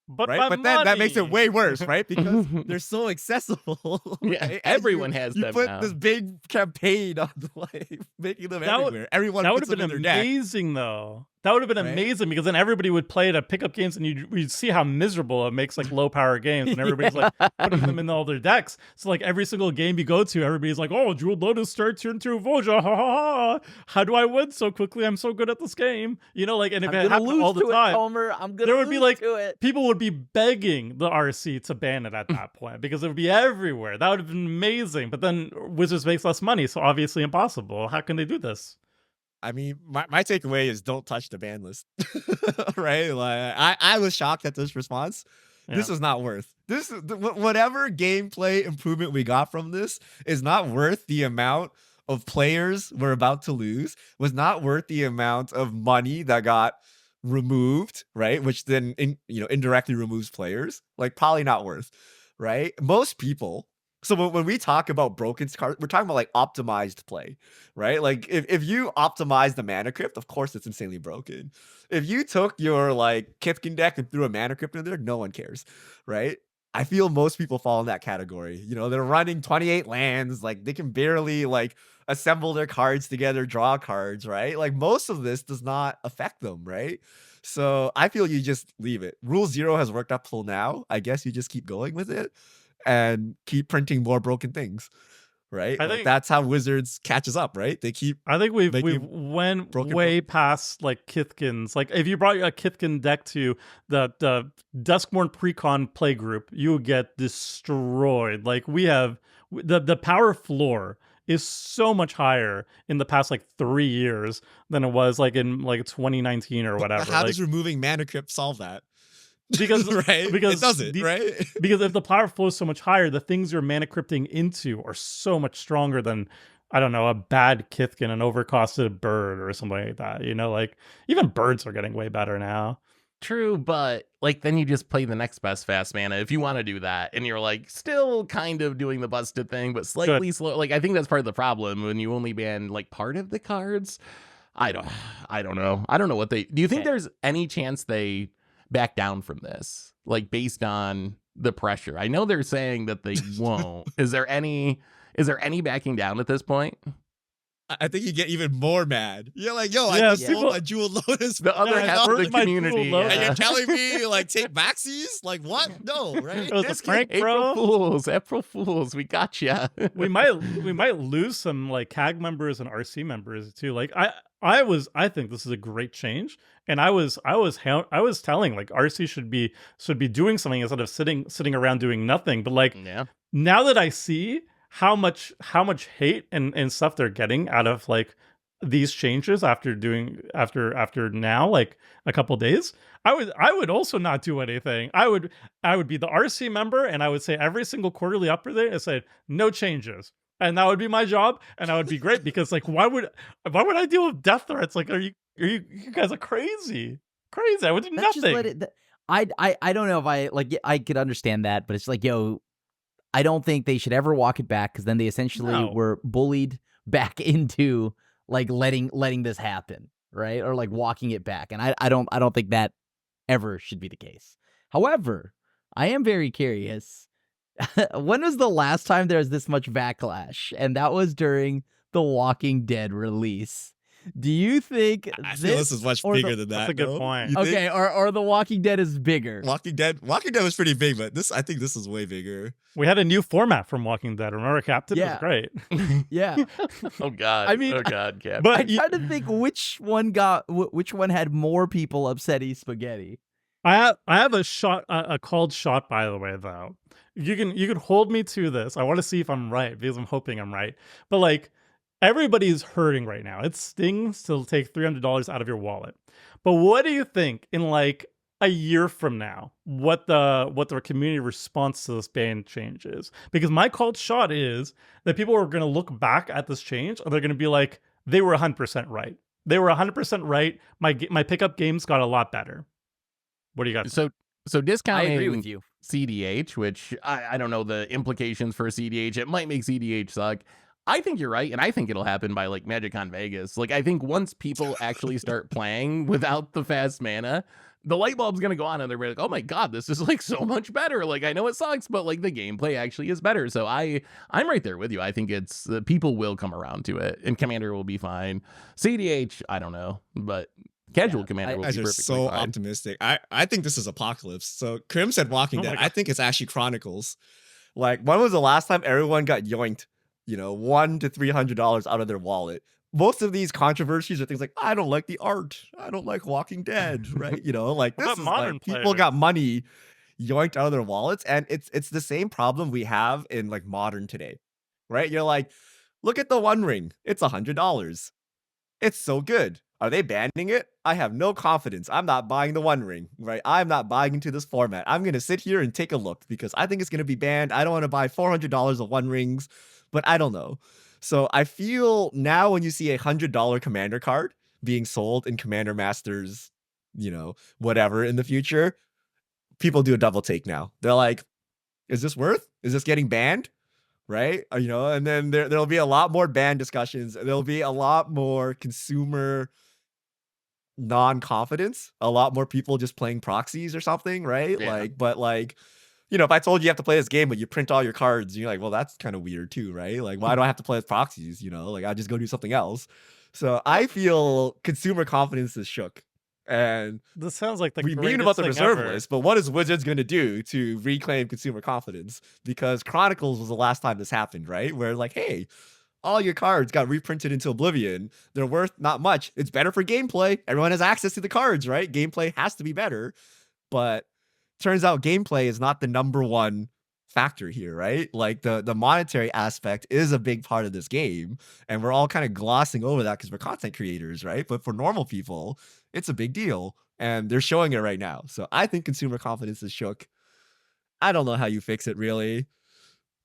But Right? But then that makes it money. way worse, right? Because they're so accessible. Yeah, right? And everyone has you them put now. this big campaign on like making them That would- everywhere. Everyone That would puts have them been in their deck. amazing, though. That would have been Right? amazing, because then everybody would play it at pickup games, and you'd see how miserable it makes like low power games, and everybody's like putting them in all their decks. So like every single game you go to, everybody's like, "Oh, Jewel Lotus starts turn 2 Voja, ha ha ha! How do I win so quickly? I'm so good at this game." Like, and if I'm it gonna happened lose all the to time, it, Homer. I'm gonna there would be lose like to it. people would be begging the RC to ban it at that point, because it would be everywhere. That would have been amazing. But then Wizards makes less money, so obviously impossible. How can they do this? I mean, my takeaway is don't touch the ban list. Right? Like I was shocked at this response. This Yeah. is not worth this. Whatever gameplay improvement we got from this is not worth the amount of players we're about to lose. Was not worth the amount of money that got removed, right? Which then indirectly removes players. Like, probably not worth, right? Most people. So when we talk about broken cards, we're talking about like optimized play, right? Like if you optimize the Mana Crypt, of course it's insanely broken. If you took your like Kithkin deck and threw a Mana Crypt in there, no one cares, right? I feel most people fall in that category. They're running 28 lands, like they can barely like assemble their cards together, draw cards, right? Like most of this does not affect them, right? So I feel you just leave it. Rule 0 has worked up till now. I guess you just keep going with it and keep printing more broken things, right? I Like, think- that's how Wizards catches up, right? They keep I think we've making went broken way past like Kithkins. Like, if you brought a Kithkin deck to the Duskborn Precon play group, you would get destroyed. Like, we have the power floor is so much higher in the past like 3 years than it was like in like 2019 or whatever. How like, does removing Mana Crypt solve that? because right? because it doesn't, the- right? because if the power flow is so much higher, the things you're mana crypting into are so much stronger than, I don't know, a bad Kithkin, an overcosted bird or something like that. You know, like even birds are getting way better now. True, but like then you just play the next best fast mana if you want to do that, and you're like still kind of doing the busted thing, but slightly slow. Like I think that's part of the problem when you only ban like part of the cards. I don't know. I don't know what they do. You think Okay. there's any chance they back down from this, like based on the pressure? I know they're saying that they won't. Is there any backing down at this point? I think you get even more mad. You're like, yo, I Yeah, just sold people- my Jewel Lotus. The other Yeah, half of the where's my community, Jewel Lotus? And yeah. you're telling me like take backsies? Like what? No, right? It was a This prank, game- bro. April Fools, we got ya. we might lose some like CAG members and RC members too. Like I think this is a great change, and I was telling like RC should be doing something instead of sitting around doing nothing. But like Yeah. now that I see how much hate and stuff they're getting out of like these changes after now like a couple days, I would also not do anything. I would be the RC member, and I would say every single quarterly update I said no changes, and that would be my job, and that would be great because like why would I deal with death threats? Like you guys are crazy. I would do Let's just nothing. let it. I don't know if I could understand that, but it's like, yo, I don't think they should ever walk it back because then they essentially No. were bullied back into like letting this happen, right? Or like walking it back, and I don't think that ever should be the case. However, I am very curious. When was the last time there was this much backlash? And that was during the Walking Dead release. Do you think I feel this is much or bigger the- than that. That's a good though. point. You think? Okay, or the Walking Dead is bigger? Walking Dead was pretty big, but I think this is way bigger. We had a new format from Walking Dead. Remember, Captain? It Yeah. was great. Yeah. Oh God. I mean, oh God, Cap. But I'm trying to think which one had more people upsetting spaghetti. I have a called shot, by the way, though. You can hold me to this. I want to see if I'm right because I'm hoping I'm right. But like everybody's hurting right now. It stings to take $300 out of your wallet. But what do you think in like a year from now, what the community response to this ban change is? Because my called shot is that people are going to look back at this change and they're going to be like, they were 100% right. They were 100% right. My pickup games got a lot better. What do you got? So I discounting agree with you. CDH, which I don't know the implications for CDH. It might make CDH suck. I think you're right, and I think it'll happen by like MagicCon Vegas. Like I think once people actually start playing without the fast mana, the light bulb's gonna go on, and they're like, "Oh my god, this is like so much better." Like I know it sucks, but like the gameplay actually is better. So I'm right there with you. I think it's people will come around to it, and Commander will be fine. CDH, I don't know, but casual Yeah, Commander will You guys be are perfectly so fine. optimistic. I think this is Apocalypse. So Krim said Walking Oh my Dead. God. I think it's actually Chronicles. Like, when was the last time everyone got yoinked, $100 to $300 out of their wallet? Most of these controversies are things like, I don't like the art. I don't like Walking Dead, right? Like What this about is modern like people players? got money yoinked out of their wallets, and it's the same problem we have in like modern today, right? You're like, look at the One Ring. It's $100. It's so good. Are they banning it? I have no confidence. I'm not buying the One Ring, right? I'm not buying into this format. I'm going to sit here and take a look because I think it's going to be banned. I don't want to buy $400 of One Rings, but I don't know. So I feel now when you see a $100 Commander card being sold in Commander Masters, whatever in the future, people do a double take now. They're like, is this worth? Is this getting banned? Right? And then there'll be a lot more ban discussions. There'll be a lot more consumer non-confidence, a lot more people just playing proxies or something, right? Yeah. If I told you have to play this game, but you print all your cards, you're like, well, that's kind of weird too, right? Like, why do I have to play as proxies? I just go do something else. So I feel consumer confidence is shook. And This sounds like the we mean greatest about the thing reserve ever. list, but what is Wizards going to do to reclaim consumer confidence? Because Chronicles was the last time this happened, right? Where like, hey, all your cards got reprinted into oblivion. They're worth not much. It's better for gameplay. Everyone has access to the cards, right? Gameplay has to be better. But turns out gameplay is not the number one factor here, right? Like the monetary aspect is a big part of this game, and we're all kind of glossing over that because we're content creators, right? But for normal people, it's a big deal, and they're showing it right now. So I think consumer confidence is shook. I don't know how you fix it, really.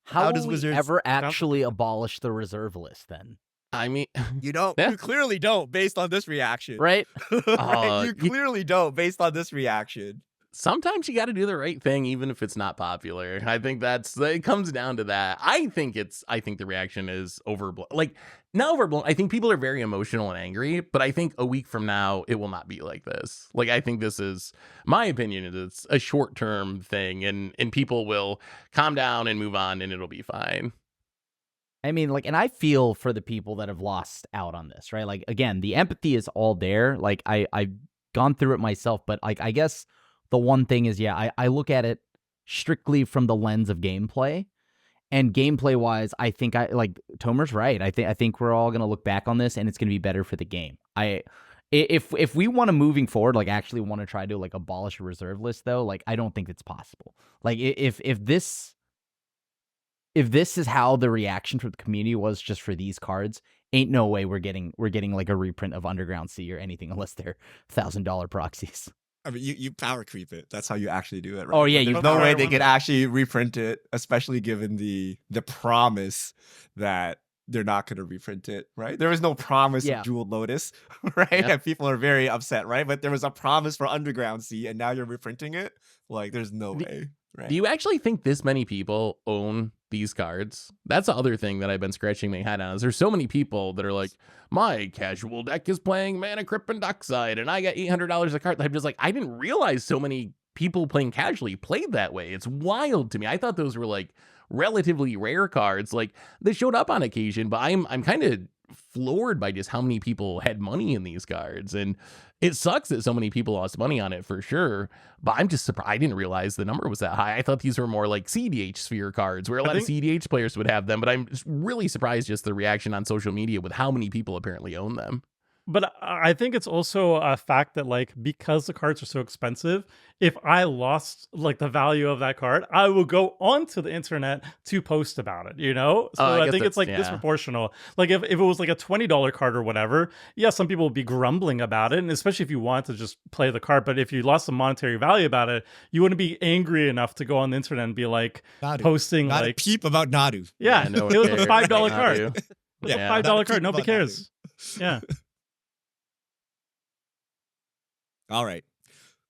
How How does does we Wizards- ever actually abolish the reserve list then? I mean, You don't. Yeah. You clearly don't, based on this reaction. Right? Right? You you- clearly don't, based on this reaction. sometimes you got to do the right thing, even if it's not popular. I think it comes down to that. I think the reaction is overblown. Like, not overblown. I think people are very emotional and angry, but I think a week from now, it will not be like this. Like, I think this is, my opinion is it's a short-term thing, and people will calm down and move on, and it'll be fine. I mean, like, and I feel for the people that have lost out on this, right? Like, again, the empathy is all there. Like, I've gone through it myself, but like, I guess the one thing is, yeah, I look at it strictly from the lens of gameplay. And gameplay wise, I think like Tomer's right. I think we're all gonna look back on this and it's gonna be better for the game. If we want to moving forward, like actually want to try to like abolish a reserve list though, like I don't think it's possible. Like if this is how the reaction from the community was just for these cards, ain't no way we're getting like a reprint of Underground Sea or anything unless they're $1,000 proxies. I mean, you power creep it. That's how you actually do it, right? Oh, yeah, But you there's no power way they one could way. actually reprint it, especially given the promise that they're not going to reprint it, right? There was no promise Yeah. of Jeweled Lotus, right? Yeah. And people are very upset, right? But there was a promise for Underground Sea, and now you're reprinting it. Like, there's no way, right? Do you actually think this many people own these cards? That's the other thing that I've been scratching my head on. Is there's so many people that are like, my casual deck is playing Mana, Crypt, and Dockside, and I got $800 a card. I'm just like, I didn't realize so many people playing casually played that way. It's wild to me. I thought those were like relatively rare cards. Like, they showed up on occasion, but I'm kind of floored by just how many people had money in these cards, and it sucks that so many people lost money on it for sure, but I'm just surprised. I didn't realize the number was that high. I thought these were more like CEDH sphere cards where a lot of CEDH players would have them, but I'm really surprised just the reaction on social media with how many people apparently own them. But I think it's also a fact that, like, because the cards are so expensive, if I lost like the value of that card, I will go onto the internet to post about it, you know? So I I guess think it's like that's- yeah. disproportional. Like if it was like a $20 card or whatever, yeah, some people would be grumbling about it, and especially if you want to just play the card. But if you lost some monetary value about it, you wouldn't be angry enough to go on the internet and be like Nadu. posting Not a like, peep about Nadu. yeah, no one it was a cares. $5 Not card. you. It was Yeah. a Not a $5 peep card. Nobody about Nadu. cares. Yeah. All right.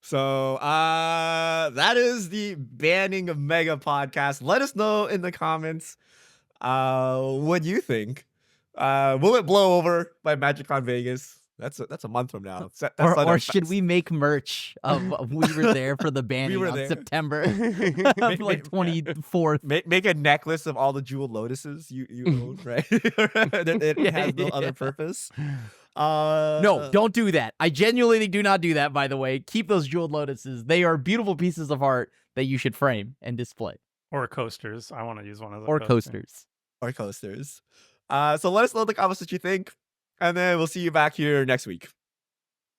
So that is the Banning of Mega podcast. Let us know in the comments what you think. Will it blow over by MagicCon Vegas? That's a month from now. Or should we make merch of we were there for the banning were on there. September Make- like 24th? make a necklace of all the jeweled lotuses you own, right? it has no other purpose. No, don't do that. I genuinely do not do that, by the way. Keep those jeweled lotuses. They are beautiful pieces of art that you should frame and display. Or coasters. I want to use one of those. Or coasters. or coasters. So let us know in the comments what you think, and then we'll see you back here next week.